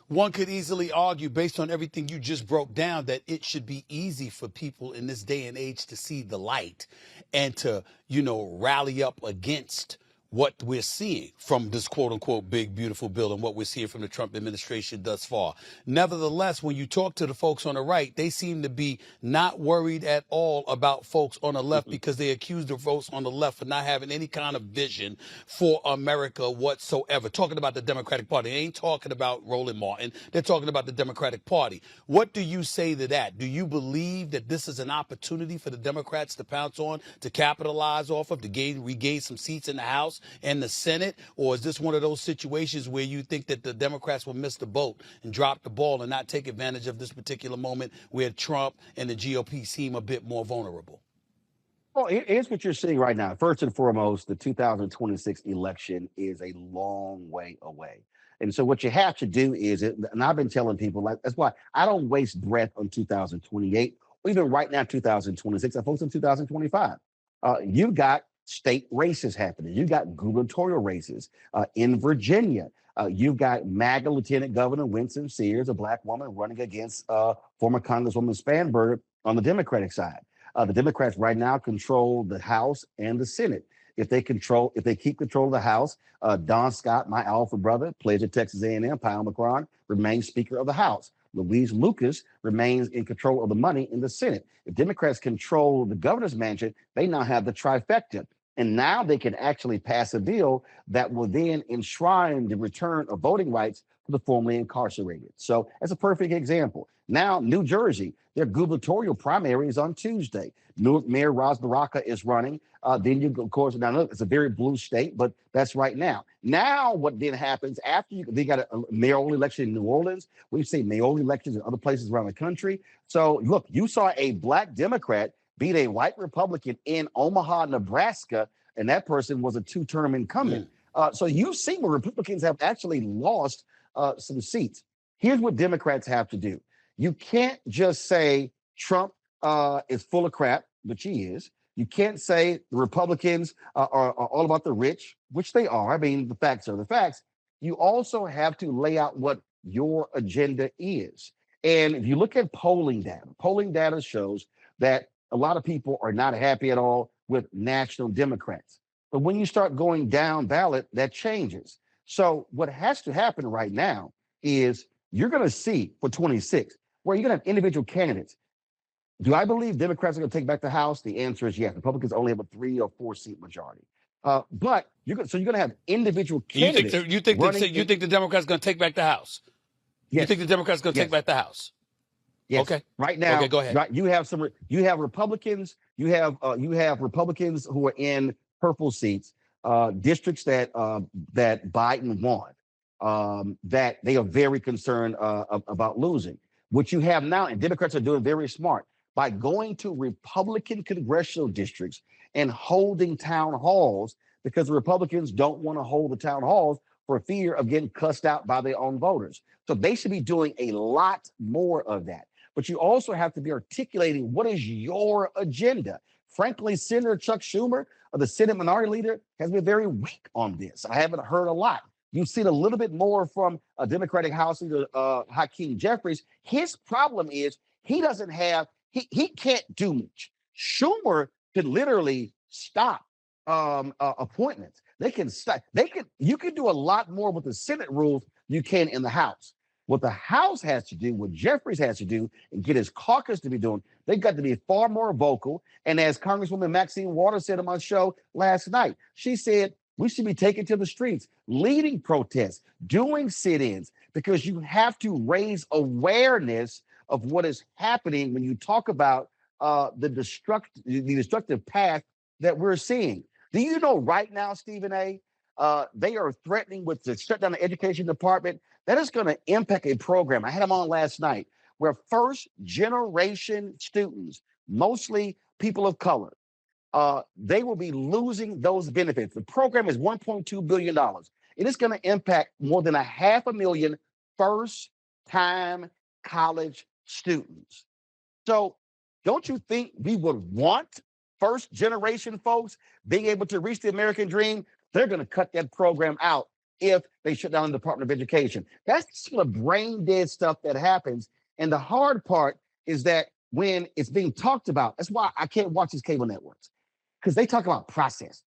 One could easily argue, based on everything you just broke down, that it should be easy for people in this day and age to see the light and to, rally up against what we're seeing from this quote unquote big, beautiful bill and what we're seeing from the Trump administration thus far. Nevertheless, when you talk to the folks on the right, they seem to be not worried at all about folks on the left because they accuse the folks on the left of not having any kind of vision for America whatsoever. Talking about the Democratic Party. They ain't talking about Roland Martin. They're talking about the Democratic Party. What do you say to that? Do you believe that this is an opportunity for the Democrats to pounce on, to capitalize off of, to regain some seats in the House and the Senate? Or is this one of those situations where you think that the Democrats will miss the boat and drop the ball and not take advantage of this particular moment where Trump and the GOP seem a bit more vulnerable? Well, here's what you're seeing right now. First and foremost, the 2026 election is a long way away. And so what you have to do is, and I've been telling people, that's why I don't waste breath on 2028, or even right now, 2026, I focus on 2025. You've got state races happening. You've got gubernatorial races in Virginia. You've got MAGA Lieutenant Governor Winston Sears, a black woman, running against former Congresswoman Spanberger on the Democratic side. The Democrats right now control the House and the Senate. If they keep control of the House, Don Scott, my alpha brother, pledge at Texas A&M, Pi Omicron, remains Speaker of the House. Louise Lucas remains in control of the money in the Senate. If Democrats control the governor's mansion, they now have the trifecta. And now they can actually pass a bill that will then enshrine the return of voting rights to the formerly incarcerated. So that's a perfect example. Now, New Jersey, their gubernatorial primary is on Tuesday. Newark Mayor Ras Baraka is running. Then you, of course, now look, it's a very blue state, but that's right now. Now, what then happens after they got a mayoral election in New Orleans? We've seen mayoral elections in other places around the country. So look, you saw a black Democrat beat a white Republican in Omaha, Nebraska, and that person was a two-term incumbent. So you've seen where Republicans have actually lost some seats. Here's what Democrats have to do. You can't just say Trump is full of crap, which he is. You can't say the Republicans are all about the rich, which they are. I mean, the facts are the facts. You also have to lay out what your agenda is. And if you look at polling data shows that a lot of people are not happy at all with national Democrats. But when you start going down ballot, that changes. So what has to happen right now is you're going to see for 26, where you're going to have individual candidates. Do I believe Democrats are going to take back the House? The answer is yes. Republicans only have a 3 or 4 seat majority. But you're going to have individual candidates. You think the Democrats are going to take back the House? Yes. You think the Democrats are going to take back the House? Yes. Okay. Right now, okay, go ahead. Right, you have Republicans. You have Republicans who are in purple seats, districts that Biden won, that they are very concerned about losing. What you have now, and Democrats are doing very smart by going to Republican congressional districts and holding town halls, because the Republicans don't want to hold the town halls for fear of getting cussed out by their own voters. So they should be doing a lot more of that. But you also have to be articulating what is your agenda. Frankly, Senator Chuck Schumer, the Senate Minority Leader, has been very weak on this. I haven't heard a lot. You've seen a little bit more from a Democratic House Leader, Hakeem Jeffries. His problem is he can't do much. Schumer can literally stop appointments. You can do a lot more with the Senate rules you can in the House. What the House has to do, what Jeffries has to do, and get his caucus to be doing, they've got to be far more vocal. And as Congresswoman Maxine Waters said on my show last night, she said, We should be taking to the streets, leading protests, doing sit-ins, because you have to raise awareness of what is happening when you talk about the destructive path that we're seeing. Do you know right now, Stephen A., they are threatening with the shut down the education department? That is going to impact a program. I had them on last night where first generation students, mostly people of color, they will be losing those benefits. The program is $1.2 billion. It is going to impact more than 500,000 first-time college students. So don't you think we would want first generation folks being able to reach the American dream? They're going to cut that program out if they shut down the Department of Education. That's the sort of brain dead stuff that happens. And the hard part is that when it's being talked about, that's why I can't watch these cable networks, because they talk about process.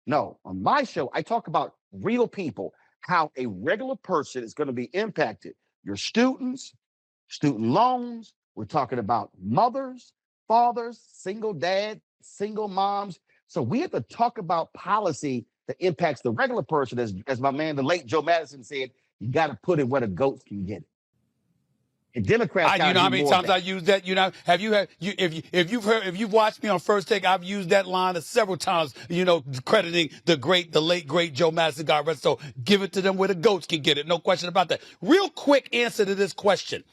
No, on my show, I talk about real people, how a regular person is going to be impacted. Your students, student loans. We're talking about mothers, fathers, single dads, single moms. So we have to talk about policy that impacts the regular person. As my man, the late Joe Madison said, you got to put it where the goats can get it. And Democrats, you know how many times I use that. You know, if you've watched me on First Take, I've used that line several times. You know, crediting the late great Joe Madison. God rest. So give it to them where the goats can get it. No question about that. Real quick answer to this question: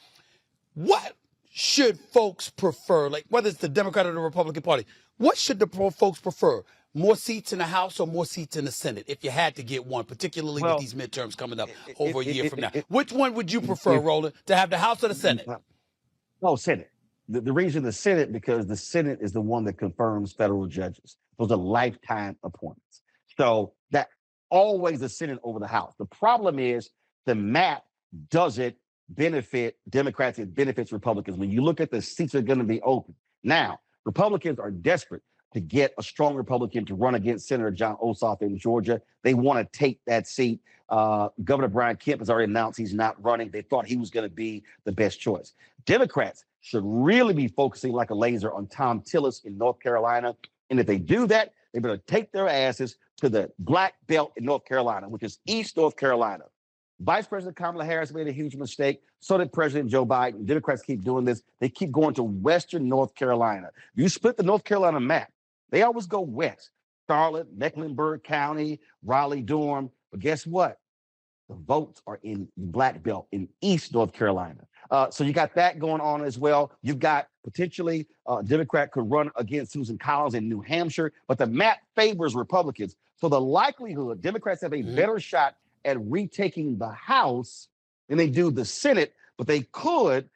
what should folks prefer? Like whether it's the Democrat or the Republican Party, what should the folks prefer? More seats in the House or more seats in the Senate, if you had to get one, particularly with these midterms coming up over a year from now? Which one would you prefer, Roland, to have the House or the Senate? Oh, Senate. The reason the Senate, because the Senate is the one that confirms federal judges. Those are lifetime appointments. So that always the Senate over the House. The problem is the map doesn't benefit Democrats, it benefits Republicans. When you look at the seats that are going to be open. Now, Republicans are desperate to get a strong Republican to run against Senator John Ossoff in Georgia. They want to take that seat. Governor Brian Kemp has already announced he's not running. They thought he was going to be the best choice. Democrats should really be focusing like a laser on Tom Tillis in North Carolina. And if they do that, they better take their asses to the black belt in North Carolina, which is East North Carolina. Vice President Kamala Harris made a huge mistake. So did President Joe Biden. Democrats keep doing this. They keep going to Western North Carolina. You split the North Carolina map. They always go west. Charlotte, Mecklenburg County, Raleigh, Durham. But guess what? The votes are in the black belt in East North Carolina. So you got that going on as well. You've got potentially a Democrat could run against Susan Collins in New Hampshire, but the map favors Republicans. So the likelihood Democrats have a better shot at retaking the House than they do the Senate, but they could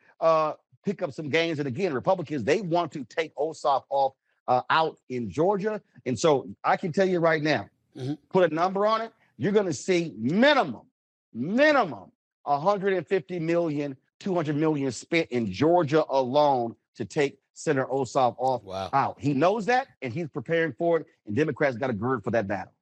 pick up some gains. And again, Republicans, they want to take Ossoff off out in Georgia. And so I can tell you right now, put a number on it, you're going to see minimum 150 million, 200 million spent in Georgia alone to take Senator Ossoff off out. He knows that, and he's preparing for it, and Democrats got to gird for that battle.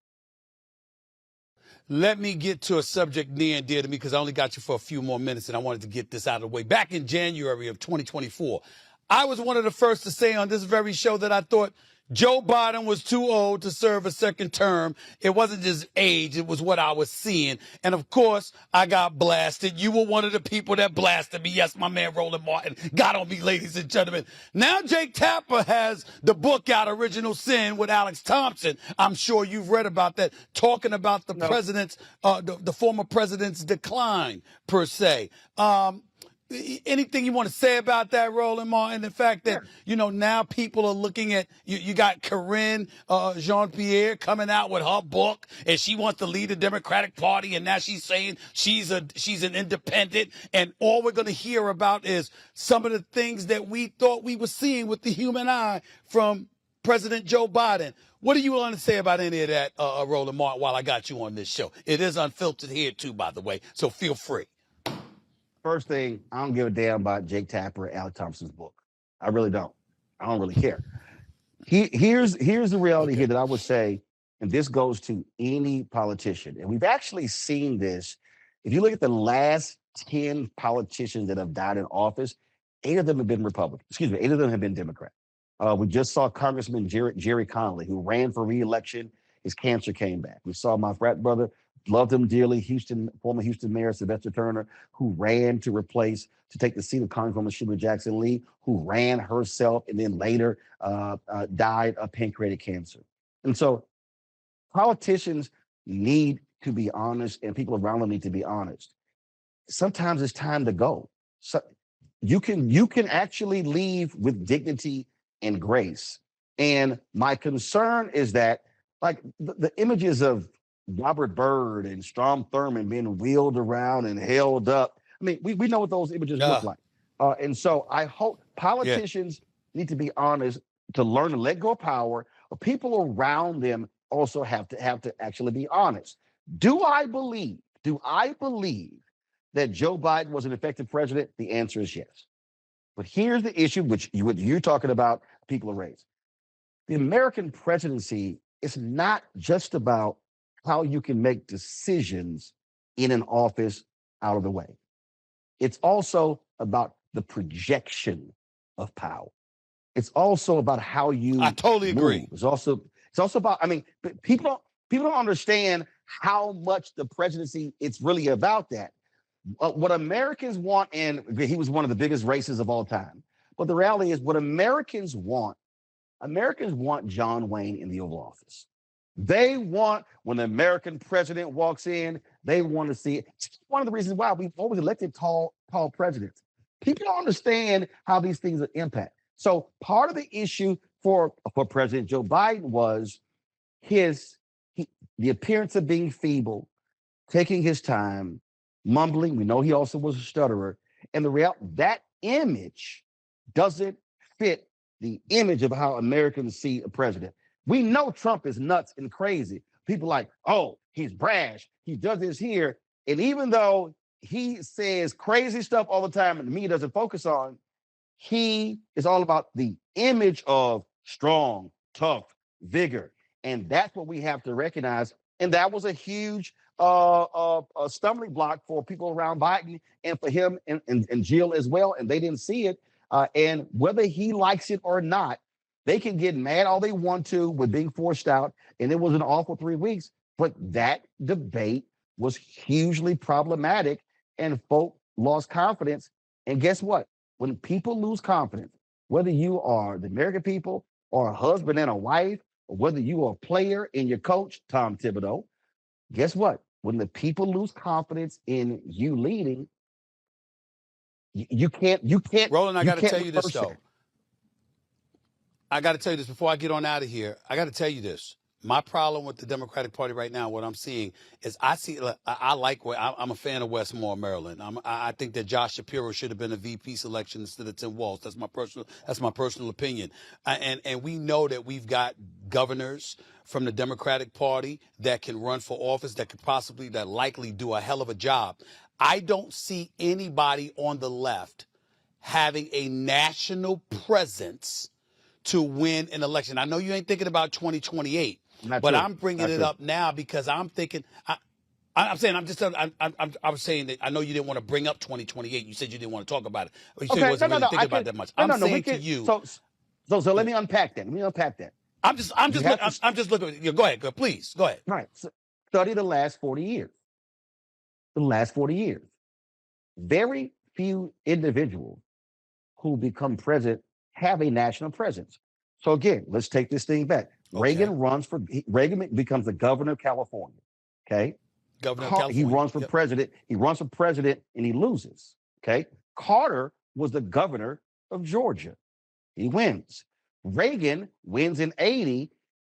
Let me get to a subject near and dear to me because I only got you for a few more minutes and I wanted to get this out of the way. Back in January of 2024, I was one of the first to say on this very show that I thought Joe Biden was too old to serve a second term. It wasn't just age, it was what I was seeing. And of course, I got blasted. You were one of the people that blasted me. Yes, my man Roland Martin got on me, ladies and gentlemen. Now Jake Tapper has the book out, Original Sin, with Alex Thompson. I'm sure you've read about that, talking about the president's, the former president's decline, per se. Anything you want to say about that, Roland Martin? The fact that, you know, now people are looking at, you got Corinne Jean-Pierre coming out with her book, and she wants to lead the Democratic Party, and now she's saying she's an independent, and all we're going to hear about is some of the things that we thought we were seeing with the human eye from President Joe Biden. What do you want to say about any of that, Roland Martin, while I got you on this show? It is unfiltered here, too, by the way, so feel free. First thing, I don't give a damn about Jake Tapper or Alex Thompson's book. I really don't. I don't really care. Here's the reality here that I would say, and this goes to any politician, and we've actually seen this. If you look at the last 10 politicians that have died in office, 8 of them have been Republican. 8 of them have been Democrat. We just saw Congressman Jerry Connolly, who ran for re-election his cancer came back. We saw my frat brother, loved him dearly, former Houston Mayor Sylvester Turner, who ran to take the seat of Congresswoman Sheila Jackson Lee, who ran herself and then later died of pancreatic cancer. And so politicians need to be honest, and people around them need to be honest. Sometimes it's time to go. So you can actually leave with dignity and grace. And my concern is that, like, the images of Robert Byrd and Strom Thurmond being wheeled around and held up. I mean, we know what those images look like. And so I hope politicians need to be honest, to learn to let go of power, but people around them also have to actually be honest. Do I believe that Joe Biden was an effective president? The answer is yes. But here's the issue, which you're talking about, people are raised. The American presidency is not just about how you can make decisions in an office out of the way. It's also about the projection of power. It's also about how you I totally agree. It's also about, I mean, people don't understand how much the presidency, it's really about that. What Americans want, and he was one of the biggest racists of all time. But the reality is, what Americans want John Wayne in the Oval Office. They want, when the American president walks in, they want to see it. It's one of the reasons why we've always elected tall presidents. People don't understand how these things impact. So part of the issue for President Joe Biden was the appearance of being feeble, taking his time, mumbling. We know he also was a stutterer. And that image doesn't fit the image of how Americans see a president. We know Trump is nuts and crazy. People like, oh, he's brash. He does this here. And even though he says crazy stuff all the time and the media doesn't focus on, he is all about the image of strong, tough, vigor. And that's what we have to recognize. And that was a huge stumbling block for people around Biden and for him and Jill as well. And they didn't see it. And whether he likes it or not, they can get mad all they want to with being forced out. And it was an awful 3 weeks. But that debate was hugely problematic and folk lost confidence. And guess what? When people lose confidence, whether you are the American people or a husband and a wife, or whether you are a player and your coach, Tom Thibodeau, guess what? When the people lose confidence in you leading, you can't. Roland, I got to tell you this, reverse though. that. I got to tell you this before I get on out of here. I got to tell you this. My problem with the Democratic Party right now, what I'm seeing is I'm a fan of Westmore, Maryland. I think that Josh Shapiro should have been a VP selection instead of Tim Walz. That's my personal opinion. And we know that we've got governors from the Democratic Party that can run for office, that likely do a hell of a job. I don't see anybody on the left having a national presence to win an election. I know you ain't thinking about 2028, but I'm bringing it up now because I'm thinking. I was saying that I know you didn't want to bring up 2028. You said you didn't want to talk about it. You said you wasn't really thinking about it that much. I'm saying to you. So let me unpack that. I'm just looking. Go ahead. Please go ahead. All right. So study the last 40 years. Very few individuals who become president have a national presence. So again, let's take this thing back. Okay. Reagan becomes the governor of California. Okay. Governor of California. He runs for president. He runs for president and he loses. Okay. Carter was the governor of Georgia. He wins. Reagan wins in 80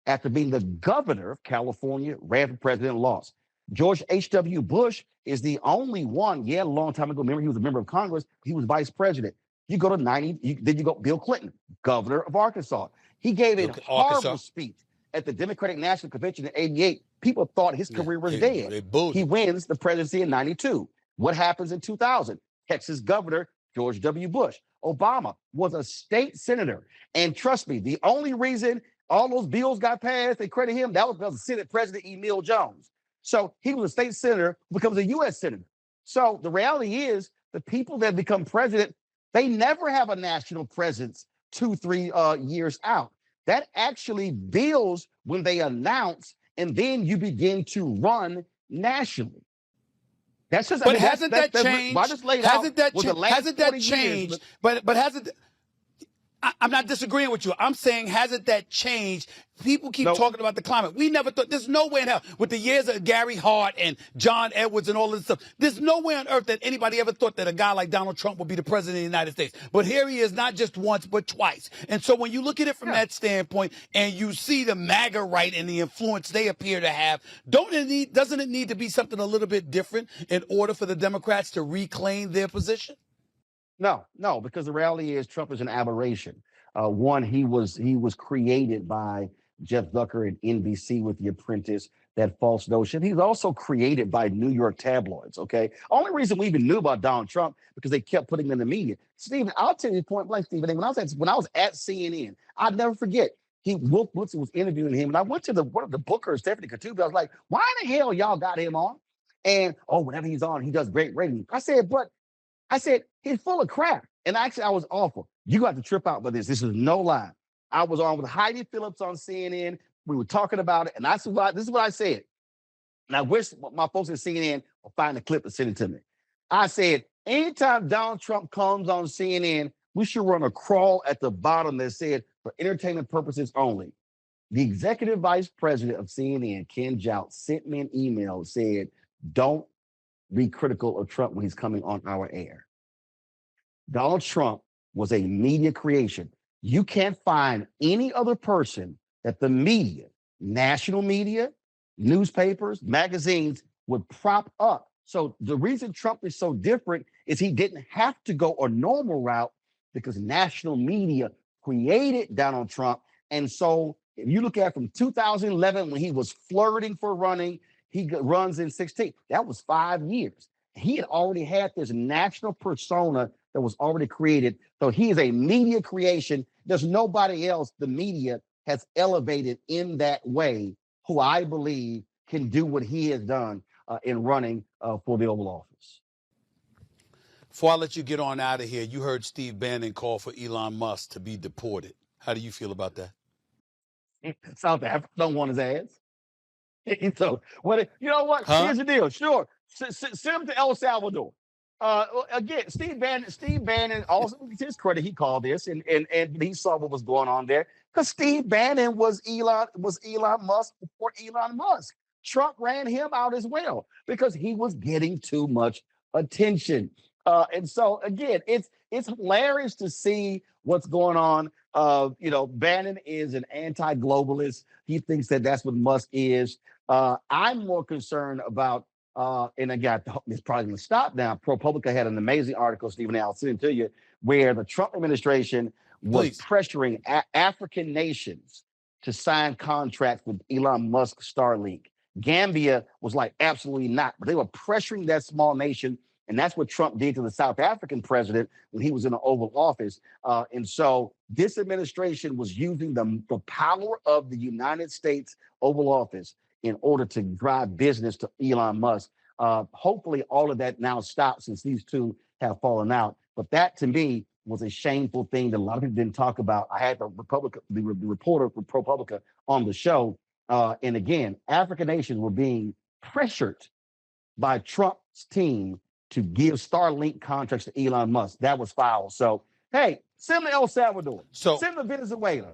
after being the governor of California, ran for president and lost. George H.W. Bush is the only one, a long time ago. Remember, he was a member of Congress. He was vice president. You go to 90, then you go Bill Clinton, governor of Arkansas. He gave a horrible speech at the Democratic National Convention in 88. People thought his career was dead. He wins the presidency in 92. What happens in 2000? Texas governor, George W. Bush. Obama was a state senator. And trust me, the only reason all those bills got passed, they credit him, that was because of Senate President Emil Jones. So he was a state senator, becomes a U.S. senator. So the reality is the people that become president, they never have a national presence 2-3 years out. That actually builds when they announce and then you begin to run nationally. That's just. But hasn't that changed? What I just laid hasn't out that was the last hasn't that 40 changed? years. But hasn't. I'm not disagreeing with you. I'm saying, hasn't that changed? People keep talking about the climate. We never thought, there's no way in hell, with the years of Gary Hart and John Edwards and all this stuff, there's no way on earth that anybody ever thought that a guy like Donald Trump would be the president of the United States. But here he is, not just once, but twice. And so when you look at it from that standpoint and you see the MAGA right and the influence they appear to have, doesn't it need to be something a little bit different in order for the Democrats to reclaim their position? No, because the reality is Trump is an aberration. One, he was created by Jeff Zucker and NBC with The Apprentice, that false notion. He's also created by New York tabloids. Okay, only reason we even knew about Donald Trump because they kept putting him in the media. Stephen, I'll tell you point blank, Stephen. When I was at CNN, I'd never forget. Wolf Blitzer was interviewing him, and I went to one of the bookers, Stephanie Katuba. I was like, "Why in the hell y'all got him on?" And whenever he's on, he does great ratings. I said, he's full of crap. And actually, I was awful. You got to trip out by this. This is no lie. I was on with Heidi Phillips on CNN. We were talking about it. And this is what I said. And I wish my folks at CNN will find the clip and send it to me. I said, anytime Donald Trump comes on CNN, we should run a crawl at the bottom that said, for entertainment purposes only. The executive vice president of CNN, Ken Jout, sent me an email that said, don't be critical of Trump when he's coming on our air. Donald Trump was a media creation. You can't find any other person that the media, national media, newspapers, magazines would prop up. So the reason Trump is so different is he didn't have to go a normal route because national media created Donald Trump. And so if you look at from 2011 when he was flirting for running, he runs in 16. That was 5 years. He had already had this national persona that was already created. So he is a media creation. There's nobody else the media has elevated in that way who I believe can do what he has done in running for the Oval Office. Before I let you get on out of here, you heard Steve Bannon call for Elon Musk to be deported. How do you feel about that? South Africa don't want his ass. So, you know what? Huh? Here's the deal. Sure, send him to El Salvador. Again, Steve Bannon, also to his credit, he called this and he saw what was going on there because Steve Bannon was Elon Musk before Elon Musk. Trump ran him out as well because he was getting too much attention. And so again, it's hilarious to see what's going on. Bannon is an anti-globalist. He thinks that that's what Musk is. I'm more concerned about, and again, it's probably going to stop now. ProPublica had an amazing article, Stephen, I'll send it to you, where the Trump administration was pressuring African nations to sign contracts with Elon Musk Starlink. Gambia was like, absolutely not. But they were pressuring that small nation. And that's what Trump did to the South African president when he was in the Oval Office. And so this administration was using the power of the United States Oval Office in order to drive business to Elon Musk. Hopefully all of that now stops since these two have fallen out. But that to me was a shameful thing that a lot of people didn't talk about. I had the reporter for ProPublica on the show. And again, African nations were being pressured by Trump's team to give Starlink contracts to Elon Musk. That was foul. So, hey, send to El Salvador. Send to Venezuela.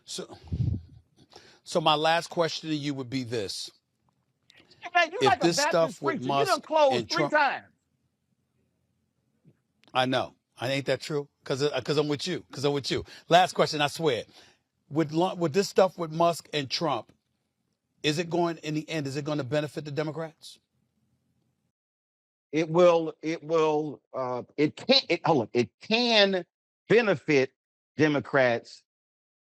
So my last question to you would be this. Man, you if like this a stuff with preacher. Musk You done closed and 3 Trump, times. I know. Ain't that true? Because I'm with you. Because I'm with you. Last question, I swear. With this stuff with Musk and Trump, is it going, in the end, is it going to benefit the Democrats? It can benefit Democrats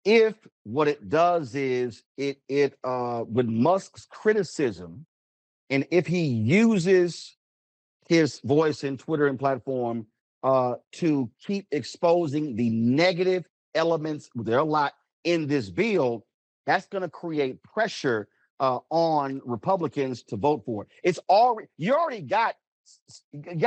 if what it does is with Musk's criticism, and if he uses his voice and Twitter and platform to keep exposing the negative elements, there are a lot in this bill, that's going to create pressure on Republicans to vote for it. You got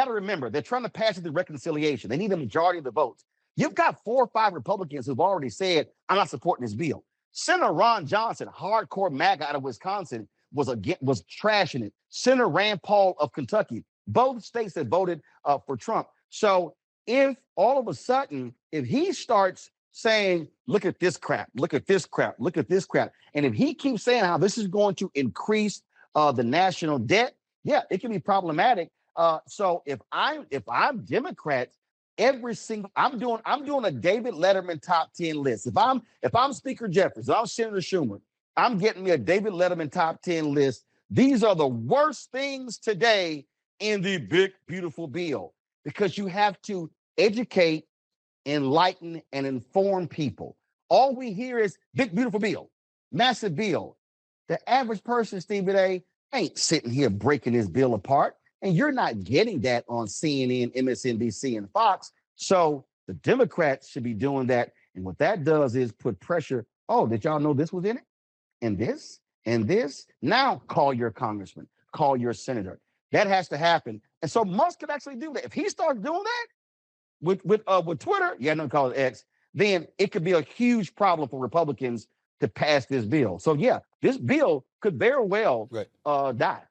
to remember, they're trying to pass it through reconciliation. They need a majority of the votes. You've got 4 or 5 Republicans who've already said, I'm not supporting this bill. Senator Ron Johnson, hardcore MAGA out of Wisconsin, was trashing it. Senator Rand Paul of Kentucky, both states that voted for Trump. So if all of a sudden, if he starts saying, look at this crap, look at this crap, look at this crap, and if he keeps saying how this is going to increase the national debt, yeah, it can be problematic. So if I'm Democrat, I'm doing a David Letterman top 10 list. If I'm Speaker Jeffries, if I'm Senator Schumer, I'm getting me a David Letterman top 10 list. These are the worst things today in the big, beautiful bill, because you have to educate, enlighten, and inform people. All we hear is big, beautiful bill, massive bill. The average person, Stephen A., ain't sitting here breaking this bill apart. And you're not getting that on CNN, MSNBC, and Fox. So the Democrats should be doing that. And what that does is put pressure. Oh, did y'all know this was in it? And this? And this? Now call your congressman, call your senator. That has to happen. And so Musk could actually do that. If he starts doing that with Twitter, no, call it X, then it could be a huge problem for Republicans to pass this bill. So yeah, this bill could very well die.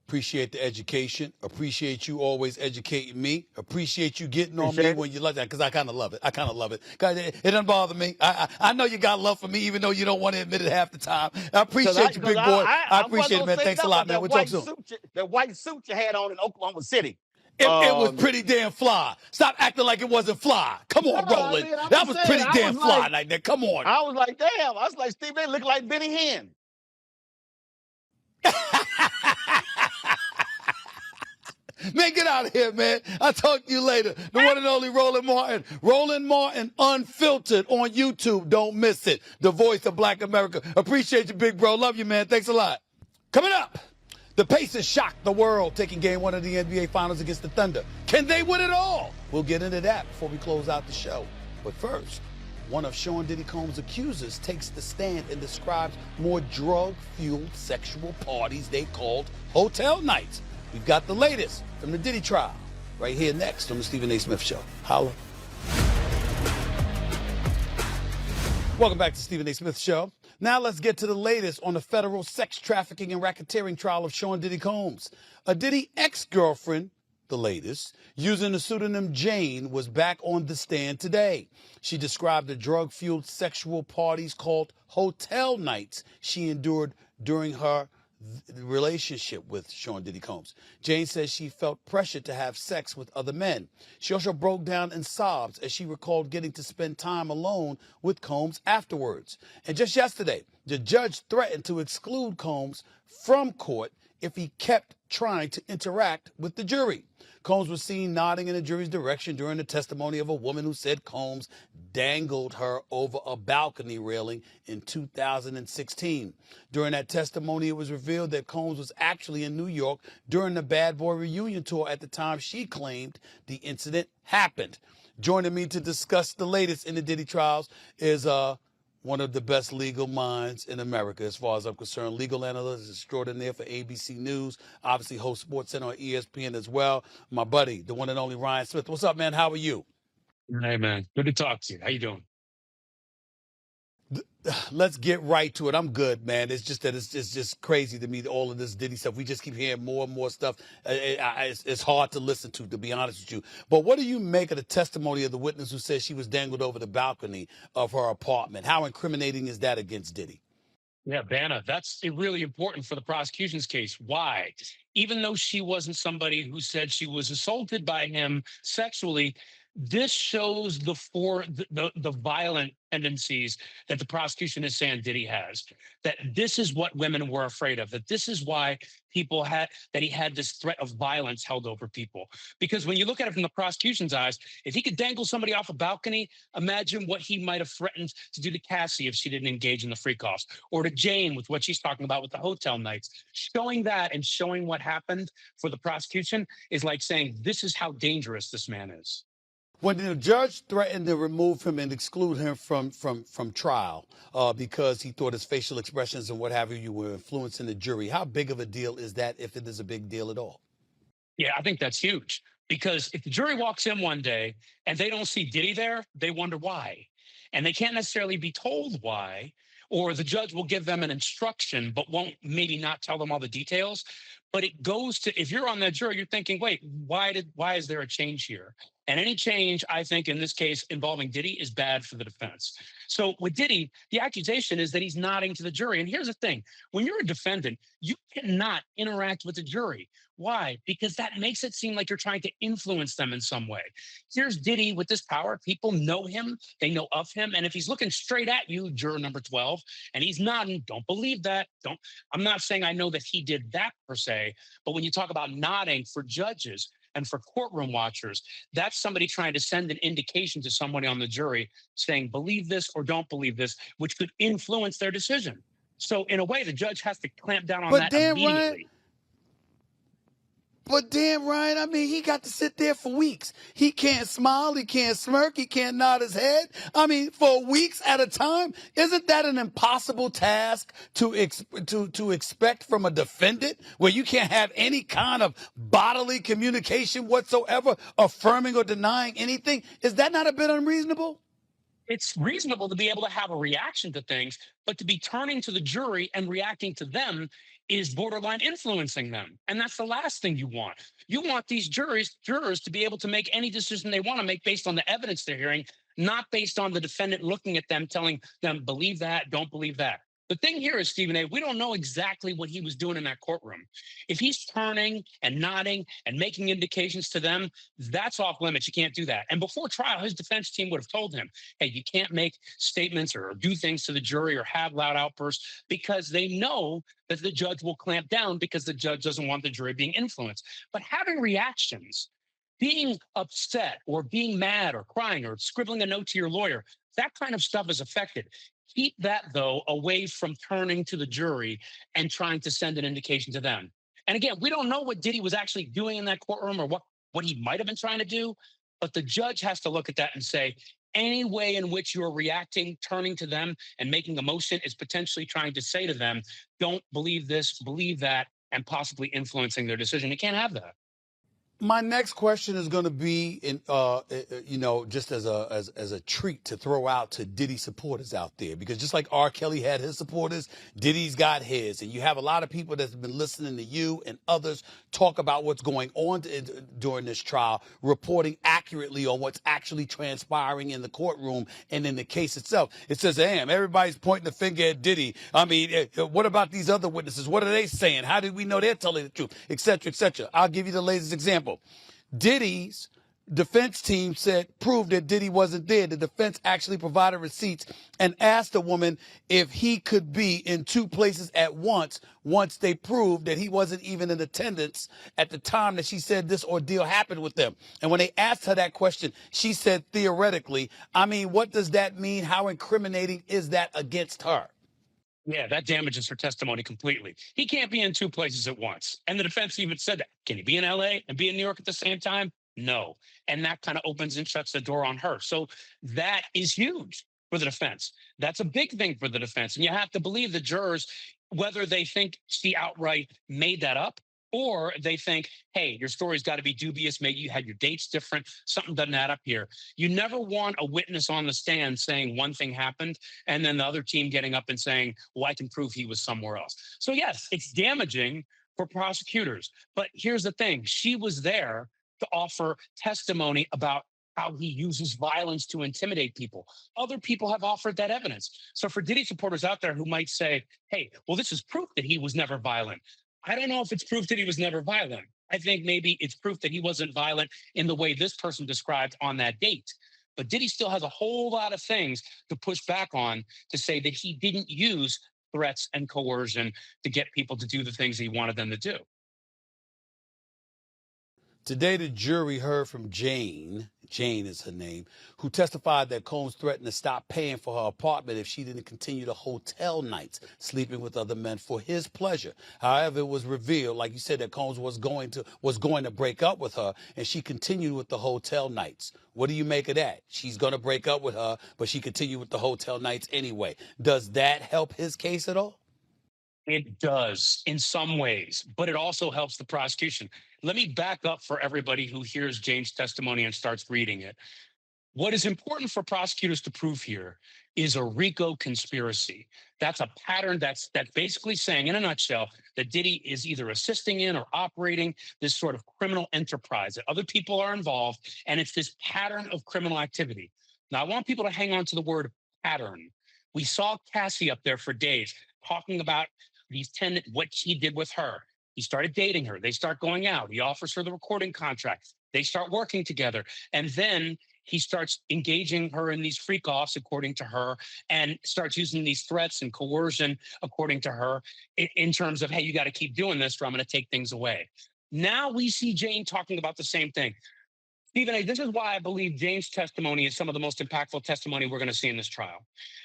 Appreciate the education. Appreciate you always educating me. Appreciate you getting on me when you like that, because I kind of love it. I kind of love it. It doesn't bother me. I know you got love for me, even though you don't want to admit it half the time. I appreciate you, big boy. I appreciate it, man. Thanks a lot, man. We'll talk soon. The white suit you had on in Oklahoma City. It was pretty damn fly. Stop acting like it wasn't fly. Come on, Roland. That was pretty damn fly like that. Come on. I was like, damn. I was like, Steve, they look like Benny Hinn. Man, get out of here, man. I'll talk to you later. The one and only Roland Martin. Roland Martin, Unfiltered on YouTube. Don't miss it. The voice of Black America. Appreciate you, big bro. Love you, man. Thanks a lot. Coming up, the Pacers shocked the world, taking game 1 of the NBA Finals against the Thunder. Can they win it all? We'll get into that before we close out the show. But first, one of Sean Diddy Combs' accusers takes the stand and describes more drug-fueled sexual parties they called hotel nights. We've got the latest from the Diddy trial right here next on the Stephen A. Smith Show. Holla. Welcome back to Stephen A. Smith Show. Now let's get to the latest on the federal sex trafficking and racketeering trial of Sean Diddy Combs. A Diddy ex-girlfriend, the latest, using the pseudonym Jane, was back on the stand today. She described the drug-fueled sexual parties called hotel nights she endured during her relationship with Sean Diddy Combs. Jane says she felt pressured to have sex with other men. She also broke down in sobs as she recalled getting to spend time alone with Combs afterwards. And just yesterday, the judge threatened to exclude Combs from court if he kept trying to interact with the jury. Combs was seen nodding in the jury's direction during the testimony of a woman who said Combs dangled her over a balcony railing in 2016. During that testimony, it was revealed that Combs was actually in New York during the Bad Boy reunion tour at the time she claimed the incident happened. Joining me to discuss the latest in the Diddy trials is one of the best legal minds in America, as far as I'm concerned. Legal analyst extraordinaire for ABC News, obviously hosts Sports Center on ESPN as well. My buddy, the one and only Ryan Smith. What's up, man? How are you? Hey, man. Good to talk to you. How you doing? Let's get right to it. I'm good, man. It's just that it's just crazy to me, all of this Diddy stuff. We just keep hearing more and more stuff. It's hard to listen to be honest with you. But what do you make of the testimony of the witness who says she was dangled over the balcony of her apartment? How incriminating is that against Diddy? Yeah, Banna, that's really important for the prosecution's case. Why? Even though she wasn't somebody who said she was assaulted by him sexually, this shows the violent tendencies that the prosecution is saying Diddy has, that this is what women were afraid of, that this is why he had this threat of violence held over people. Because when you look at it from the prosecution's eyes, if he could dangle somebody off a balcony, imagine what he might have threatened to do to Cassie if she didn't engage in the freak-offs, or to Jane with what she's talking about with the hotel nights. Showing that and showing what happened for the prosecution is like saying, this is how dangerous this man is. When the judge threatened to remove him and exclude him from trial because he thought his facial expressions and what have you were influencing the jury, how big of a deal is that, if it is a big deal at all? Yeah, I think that's huge, because if the jury walks in one day and they don't see Diddy there, they wonder why. and they can't necessarily be told why, or the judge will give them an instruction, but won't maybe not tell them all the details. But it goes to, if you're on that jury, you're thinking, wait, why is there a change here? And any change, I think, in this case involving Diddy is bad for the defense. So with Diddy, the accusation is that he's nodding to the jury. And here's the thing: when you're a defendant, you cannot interact with the jury. Why? Because that makes it seem like you're trying to influence them in some way. Here's Diddy with this power. People know him, they know of him. And if he's looking straight at you, juror number 12, and he's nodding, don't believe that. Don't. I'm not saying I know that he did that per se, but when you talk about nodding for judges and for courtroom watchers, that's somebody trying to send an indication to somebody on the jury saying, believe this or don't believe this, which could influence their decision. So in a way, the judge has to clamp down on But that damn immediately. Ryan, I mean, he got to sit there for weeks. He can't smile, he can't smirk, he can't nod his head. I mean, for weeks at a time. Isn't that an impossible task to expect from a defendant, where you can't have any kind of bodily communication whatsoever, affirming or denying anything? Is that not a bit unreasonable? It's reasonable to be able to have a reaction to things, but to be turning to the jury and reacting to them is borderline influencing them. And that's the last thing you want. You want these jurors to be able to make any decision they want to make based on the evidence they're hearing, not based on the defendant looking at them, telling them, believe that, don't believe that. The thing here is, Stephen A., we don't know exactly what he was doing in that courtroom. If he's turning and nodding and making indications to them, that's off limits. You can't do that. And before trial, his defense team would have told him, hey, you can't make statements or do things to the jury or have loud outbursts, because they know that the judge will clamp down, because the judge doesn't want the jury being influenced. But having reactions, being upset or being mad or crying or scribbling a note to your lawyer, that kind of stuff is affected. Keep that, though, away from turning to the jury and trying to send an indication to them. And again, we don't know what Diddy was actually doing in that courtroom, or what he might have been trying to do, but the judge has to look at that and say, any way in which you're reacting, turning to them and making a motion is potentially trying to say to them, don't believe this, believe that, and possibly influencing their decision. You can't have that. My next question is going to be, just as a treat to throw out to Diddy supporters out there, because just like R. Kelly had his supporters, Diddy's got his, and you have a lot of people that's been listening to you and others talk about what's going on during this trial, reporting accurately on what's actually transpiring in the courtroom and in the case itself. It says, damn, everybody's pointing the finger at Diddy. I mean, what about these other witnesses? What are they saying? How did we know they're telling the truth? Et cetera, et cetera. I'll give you the latest example. Diddy's defense team proved that Diddy wasn't there. The defense actually provided receipts and asked the woman if he could be in two places at once they proved that he wasn't even in attendance at the time that she said this ordeal happened with them. And when they asked her that question, she said theoretically. I mean, what does that mean? How incriminating is that against her? Yeah, that damages her testimony completely. He can't be in two places at once. And the defense even said that. Can he be in LA and be in New York at the same time? No. And that kind of opens and shuts the door on her. So that is huge for the defense. That's a big thing for the defense. And you have to believe the jurors, whether they think she outright made that up, or they think, hey, your story's got to be dubious. Maybe you had your dates different. Something doesn't add up here. You never want a witness on the stand saying one thing happened and then the other team getting up and saying, well, I can prove he was somewhere else. So yes, it's damaging for prosecutors. But here's the thing. She was there to offer testimony about how he uses violence to intimidate people. Other people have offered that evidence. So for Diddy supporters out there who might say, hey, well, this is proof that he was never violent. I don't know if it's proof that he was never violent. I think maybe it's proof that he wasn't violent in the way this person described on that date. But Diddy still has a whole lot of things to push back on to say that he didn't use threats and coercion to get people to do the things he wanted them to do. Today, the jury heard from Jane is her name, who testified that Combs threatened to stop paying for her apartment if she didn't continue the hotel nights, sleeping with other men for his pleasure. However, it was revealed, like you said, that Combs was going to break up with her, and she continued with the hotel nights. What do you make of that? She's going to break up with her, but she continued with the hotel nights anyway. Does that help his case at all? It does in some ways, but it also helps the prosecution. Let me back up for everybody who hears Jane's testimony and starts reading it. What is important for prosecutors to prove here is a RICO conspiracy. That's a pattern that's basically saying, in a nutshell, that Diddy is either assisting in or operating this sort of criminal enterprise, that other people are involved, and it's this pattern of criminal activity. Now, I want people to hang on to the word pattern. We saw Cassie up there for days talking about what he did with her. He started dating her. They start going out. He offers her the recording contract. They start working together. And then he starts engaging her in these freak offs, according to her, and starts using these threats and coercion, according to her, in terms of, hey, you got to keep doing this or I'm going to take things away. Now we see Jane talking about the same thing. Stephen A., this is why I believe Jane's testimony is some of the most impactful testimony we're going to see in this trial,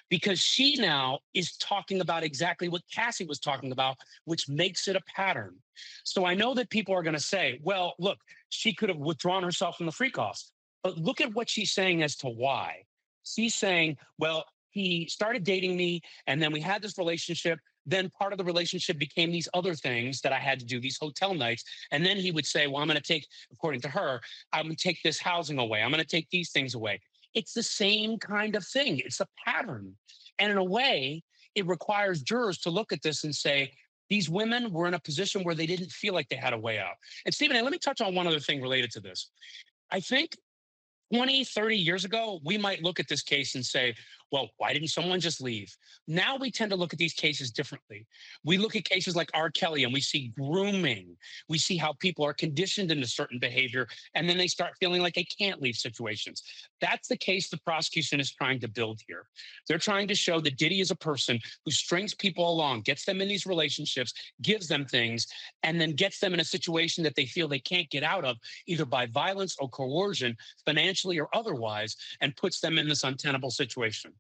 because she now is talking about exactly what Cassie was talking about, which makes it a pattern. So I know that people are going to say, well, look, she could have withdrawn herself from the freak offs. But look at what she's saying as to why. She's saying, well, he started dating me, and then we had this relationship. Then part of the relationship became these other things that I had to do, these hotel nights. And then he would say, well, I'm going to take, according to her, I'm going to take this housing away. I'm going to take these things away. It's the same kind of thing. It's a pattern. And in a way, it requires jurors to look at this and say, these women were in a position where they didn't feel like they had a way out. And Stephen, let me touch on one other thing related to this. I think 20, 30 years ago, we might look at this case and say, well, why didn't someone just leave? Now we tend to look at these cases differently. We look at cases like R. Kelly and we see grooming. We see how people are conditioned into certain behavior, and then they start feeling like they can't leave situations. That's the case the prosecution is trying to build here. They're trying to show that Diddy is a person who strings people along, gets them in these relationships, gives them things, and then gets them in a situation that they feel they can't get out of, either by violence or coercion, financially or otherwise, and puts them in this untenable situation.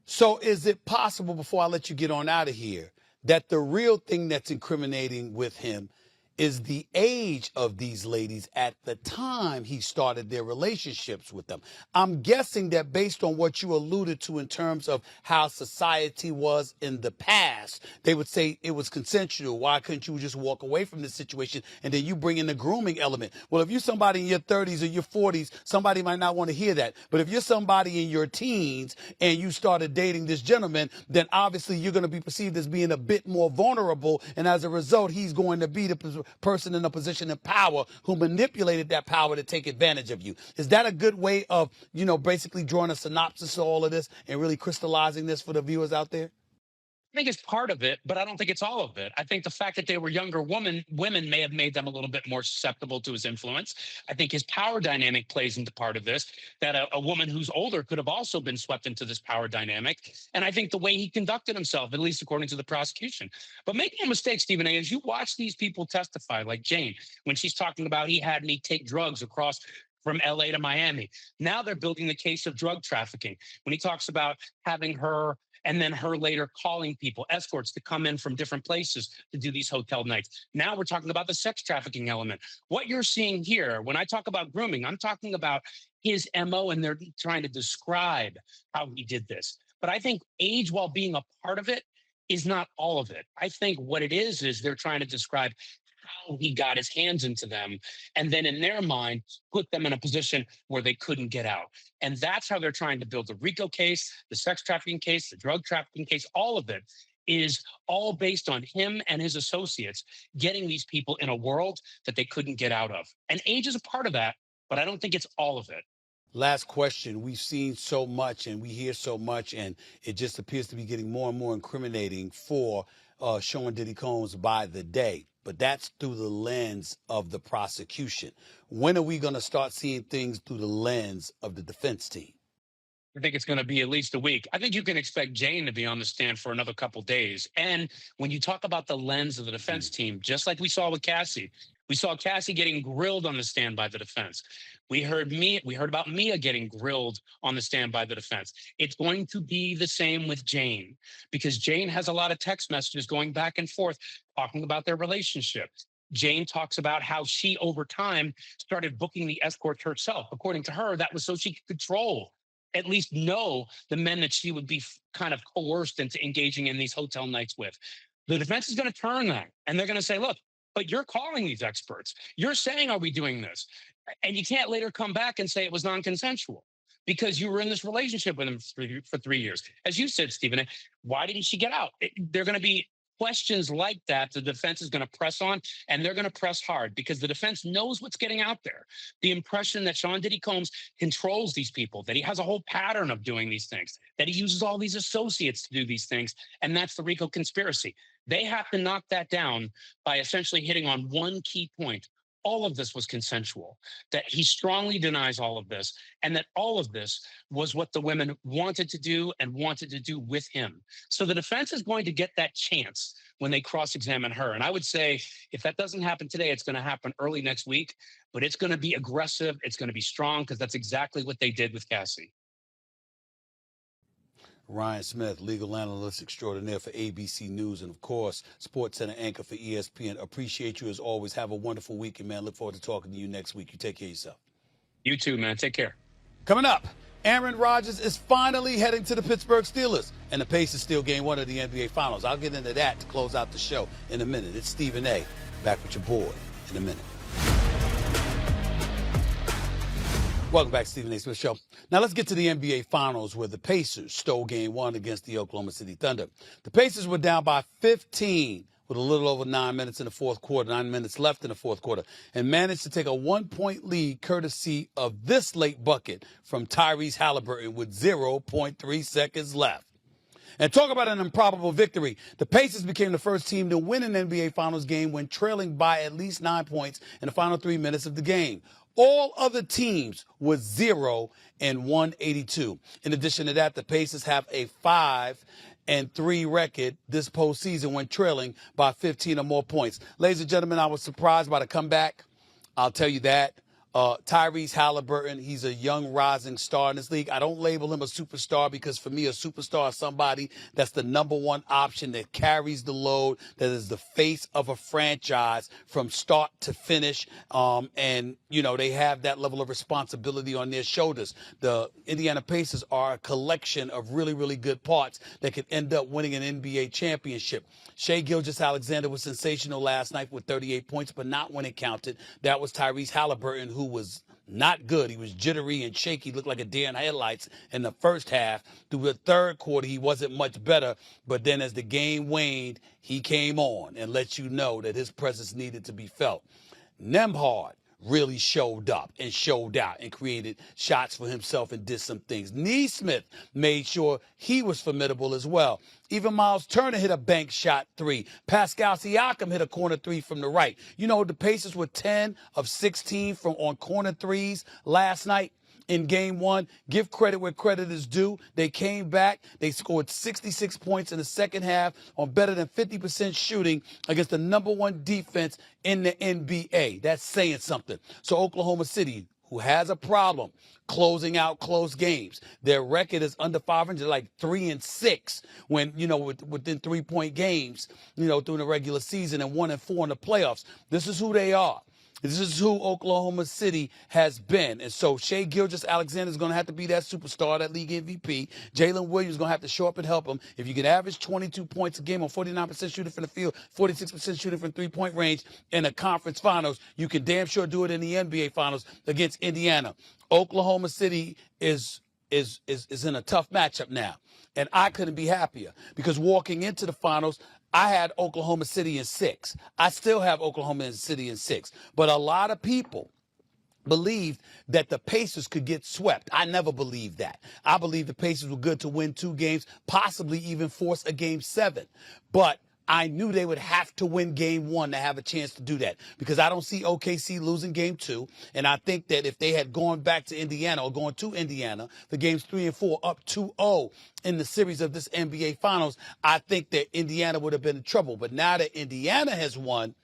So is it possible, before I let you get on out of here, that the real thing that's incriminating with him is the age of these ladies at the time he started their relationships with them? I'm guessing that based on what you alluded to in terms of how society was in the past, they would say it was consensual. Why couldn't you just walk away from this situation? And then you bring in the grooming element. Well, if you're somebody in your 30s or your 40s, somebody might not want to hear that. But if you're somebody in your teens and you started dating this gentleman, then obviously you're going to be perceived as being a bit more vulnerable. And as a result, he's going to be the person in a position of power who manipulated that power to take advantage of you. Is that a good way of, basically drawing a synopsis of all of this and really crystallizing this for the viewers out there? I think it's part of it, but I don't think it's all of it. I think the fact that they were younger women may have made them a little bit more susceptible to his influence. I think his power dynamic plays into part of this, that a woman who's older could have also been swept into this power dynamic. And I think the way he conducted himself, at least according to the prosecution. But make no mistake, Stephen A., as you watch these people testify, like Jane, when she's talking about he had me take drugs across from LA to Miami. Now they're building the case of drug trafficking. When he talks about having her and then her later calling people, escorts, to come in from different places to do these hotel nights. Now we're talking about the sex trafficking element. What you're seeing here, when I talk about grooming, I'm talking about his MO, and they're trying to describe how he did this. But I think age, while being a part of it, is not all of it. I think what it is they're trying to describe how he got his hands into them, and then in their mind put them in a position where they couldn't get out. And that's how they're trying to build the RICO case, the sex trafficking case, the drug trafficking case. All of it is all based on him and his associates getting these people in a world that they couldn't get out of. And age is a part of that, but I don't think it's all of it. Last question. We've seen so much and we hear so much, and it just appears to be getting more and more incriminating for Sean Diddy Combs by the day. But that's through the lens of the prosecution. When are we going to start seeing things through the lens of the defense team? I think it's going to be at least a week. I think you can expect Jane to be on the stand for another couple days. And when you talk about the lens of the defense team, just like we saw with Cassie, we saw Cassie getting grilled on the stand by the defense. We heard about Mia getting grilled on the stand by the defense. It's going to be the same with Jane, because Jane has a lot of text messages going back and forth talking about their relationship. Jane talks about how she, over time, started booking the escorts herself. According to her, that was so she could control, at least know, the men that she would be kind of coerced into engaging in these hotel nights with. The defense is going to turn that, and they're going to say, look, but you're calling these experts. You're saying, are we doing this? And you can't later come back and say it was non-consensual. because you were in this relationship with him for 3 years. As you said, Stephen, why didn't she get out? They're going to be questions like that the defense is going to press on, and they're going to press hard because the defense knows what's getting out there. The impression that Sean Diddy Combs controls these people, that he has a whole pattern of doing these things, that he uses all these associates to do these things, and that's the RICO conspiracy. They have to knock that down by essentially hitting on one key point. All of this was consensual, that he strongly denies all of this, and that all of this was what the women wanted to do and wanted to do with him. So the defense is going to get that chance when they cross-examine her. And I would say if that doesn't happen today, it's going to happen early next week, but it's going to be aggressive. It's going to be strong because that's exactly what they did with Cassie. Ryan Smith, legal analyst extraordinaire for ABC News, and of course, Sports Center anchor for ESPN. Appreciate you as always. Have a wonderful weekend, man. Look forward to talking to you next week. You take care of yourself. You too, man. Take care. Coming up, Aaron Rodgers is finally heading to the Pittsburgh Steelers, and the Pacers still game one of the NBA Finals. I'll get into that to close out the show in a minute. It's Stephen A. Back with your boy in a minute. Welcome back to Stephen A. Smith Show. Now let's get to the NBA Finals where the Pacers stole game one against the Oklahoma City Thunder. The Pacers were down by 15 with a little over 9 minutes in the fourth quarter, 9 minutes left in the fourth quarter, and managed to take a 1-point lead courtesy of this late bucket from Tyrese Halliburton with 0.3 seconds left. And talk about an improbable victory. The Pacers became the first team to win an NBA Finals game when trailing by at least 9 points in the final 3 minutes of the game. All other teams were 0 and 182. In addition to that, the Pacers have a 5-3 record this postseason when trailing by 15 or more points. Ladies and gentlemen, I was surprised by the comeback. I'll tell you that. Tyrese Halliburton, he's a young rising star in this league. I don't label him a superstar because for me, a superstar is somebody that's the number one option that carries the load, that is the face of a franchise from start to finish. And, you know, they have that level of responsibility on their shoulders. The Indiana Pacers are a collection of really, really good parts that could end up winning an NBA championship. Shai Gilgeous-Alexander was sensational last night with 38 points, but not when it counted. That was Tyrese Halliburton, who was not good. He was jittery and shaky, looked like a deer in headlights in the first half. Through the third quarter, he wasn't much better. But then as the game waned, he came on and let you know that his presence needed to be felt. Nembhard really showed up and showed out and created shots for himself and did some things. Neesmith made sure he was formidable as well. Even Miles Turner hit a bank shot 3. Pascal Siakam hit a corner 3 from the right. You know, the Pacers were 10 of 16 on corner 3s last night. In game one, give credit where credit is due. They came back. They scored 66 points in the second half on better than 50% shooting against the number one defense in the NBA. That's saying something. So Oklahoma City, who has a problem closing out close games, their record is under 500, like 3-6 when, you know, within 3-point games, you know, during the regular season, and 1-4 in the playoffs. This is who they are. This is who Oklahoma City has been. And so Shai Gilgeous-Alexander is going to have to be that superstar, that league MVP. Jalen Williams is going to have to show up and help him. If you can average 22 points a game on 49% shooting from the field, 46% shooting from three-point range in the conference finals, you can damn sure do it in the NBA finals against Indiana. Oklahoma City is in a tough matchup now. And I couldn't be happier because walking into the finals, I had Oklahoma City in 6. I still have Oklahoma City in 6. But a lot of people believed that the Pacers could get swept. I never believed that. I believed the Pacers were good to win 2 games, possibly even force a game 7. But I knew they would have to win game 1 to have a chance to do that because I don't see OKC losing game 2. And I think that if they had gone back to Indiana or gone to Indiana for games 3 and 4 up 2-0 in the series of this NBA Finals, I think that Indiana would have been in trouble. But now that Indiana has won,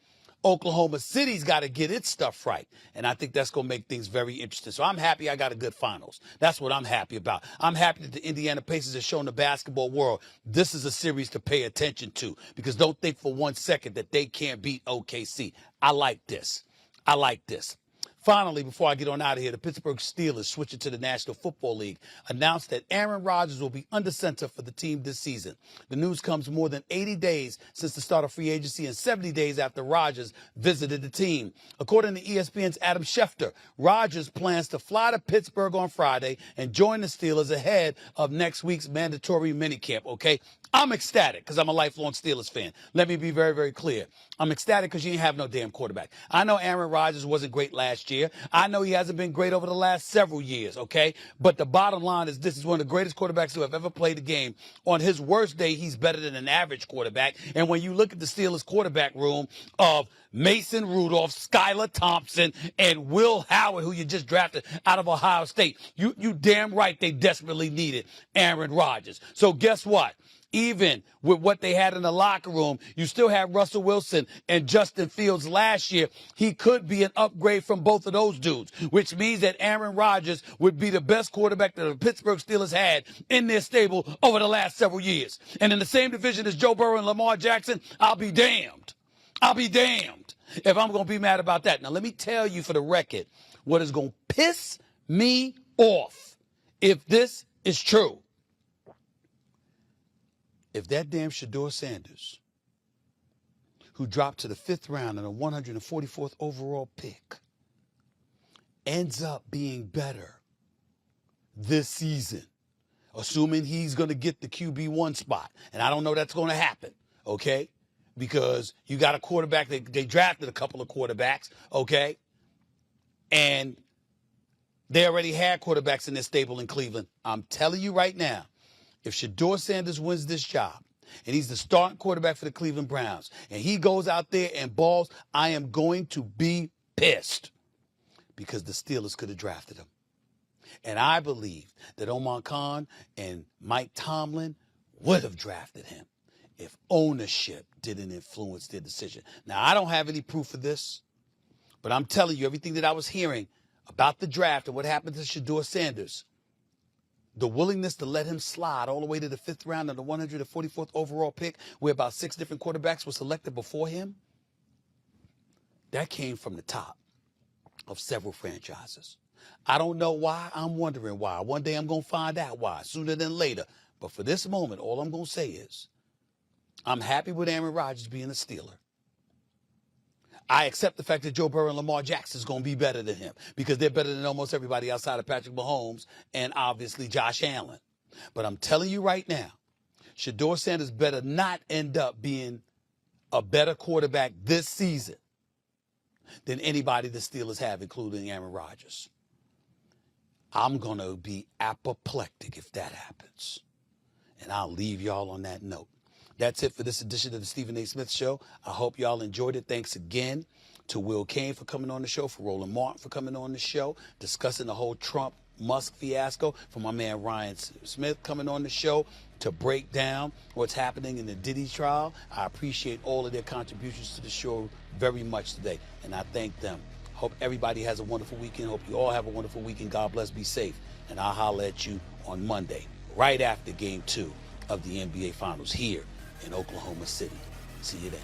Oklahoma City's got to get its stuff right. And I think that's going to make things very interesting. So I'm happy I got a good finals. That's what I'm happy about. I'm happy that the Indiana Pacers have shown the basketball world this is a series to pay attention to because don't think for 1 second that they can't beat OKC. I like this. I like this. Finally, before I get on out of here, the Pittsburgh Steelers, switching to the National Football League, announced that Aaron Rodgers will be under center for the team this season. The news comes more than 80 days since the start of free agency and 70 days after Rodgers visited the team. According to ESPN's Adam Schefter, Rodgers plans to fly to Pittsburgh on Friday and join the Steelers ahead of next week's mandatory minicamp, okay? I'm ecstatic because I'm a lifelong Steelers fan. Let me be very, very clear. I'm ecstatic because you ain't have no damn quarterback. I know Aaron Rodgers wasn't great last year. I know he hasn't been great over the last several years, okay? But the bottom line is this is one of the greatest quarterbacks who have ever played the game. On his worst day, he's better than an average quarterback. And when you look at the Steelers quarterback room of Mason Rudolph, Skylar Thompson, and Will Howard, who you just drafted out of Ohio State, you damn right they desperately needed Aaron Rodgers. So guess what? Even with what they had in the locker room, you still have Russell Wilson and Justin Fields last year. He could be an upgrade from both of those dudes, which means that Aaron Rodgers would be the best quarterback that the Pittsburgh Steelers had in their stable over the last several years. And in the same division as Joe Burrow and Lamar Jackson, I'll be damned. I'll be damned if I'm going to be mad about that. Now, let me tell you for the record what is going to piss me off if this is true. If that damn Shedeur Sanders, who dropped to the 5th round and a 144th overall pick, ends up being better this season, assuming he's going to get the QB1 spot, and I don't know that's going to happen, okay? Because you got a quarterback, they drafted a couple of quarterbacks, okay? And they already had quarterbacks in their stable in Cleveland. I'm telling you right now, if Shedeur Sanders wins this job and he's the starting quarterback for the Cleveland Browns and he goes out there and balls, I am going to be pissed because the Steelers could have drafted him. And I believe that Omar Khan and Mike Tomlin would have drafted him if ownership didn't influence their decision. Now, I don't have any proof of this, but I'm telling you everything that I was hearing about the draft and what happened to Shedeur Sanders, the willingness to let him slide all the way to the 5th round and the 144th overall pick, where about 6 different quarterbacks were selected before him, that came from the top of several franchises. I don't know why. I'm wondering why. One day I'm going to find out why, sooner than later. But for this moment, all I'm going to say is I'm happy with Aaron Rodgers being a Steeler. I accept the fact that Joe Burrow and Lamar Jackson is going to be better than him because they're better than almost everybody outside of Patrick Mahomes and obviously Josh Allen. But I'm telling you right now, Shedeur Sanders better not end up being a better quarterback this season than anybody the Steelers have, including Aaron Rodgers. I'm going to be apoplectic if that happens. And I'll leave y'all on that note. That's it for this edition of the Stephen A. Smith Show. I hope y'all enjoyed it. Thanks again to Will Cain for coming on the show, for Roland Martin for coming on the show, discussing the whole Trump-Musk fiasco, for my man Ryan Smith coming on the show to break down what's happening in the Diddy trial. I appreciate all of their contributions to the show very much today, and I thank them. Hope everybody has a wonderful weekend. Hope you all have a wonderful weekend. God bless. Be safe. And I'll holler at you on Monday, right after Game 2 of the NBA Finals here in Oklahoma City. See you then.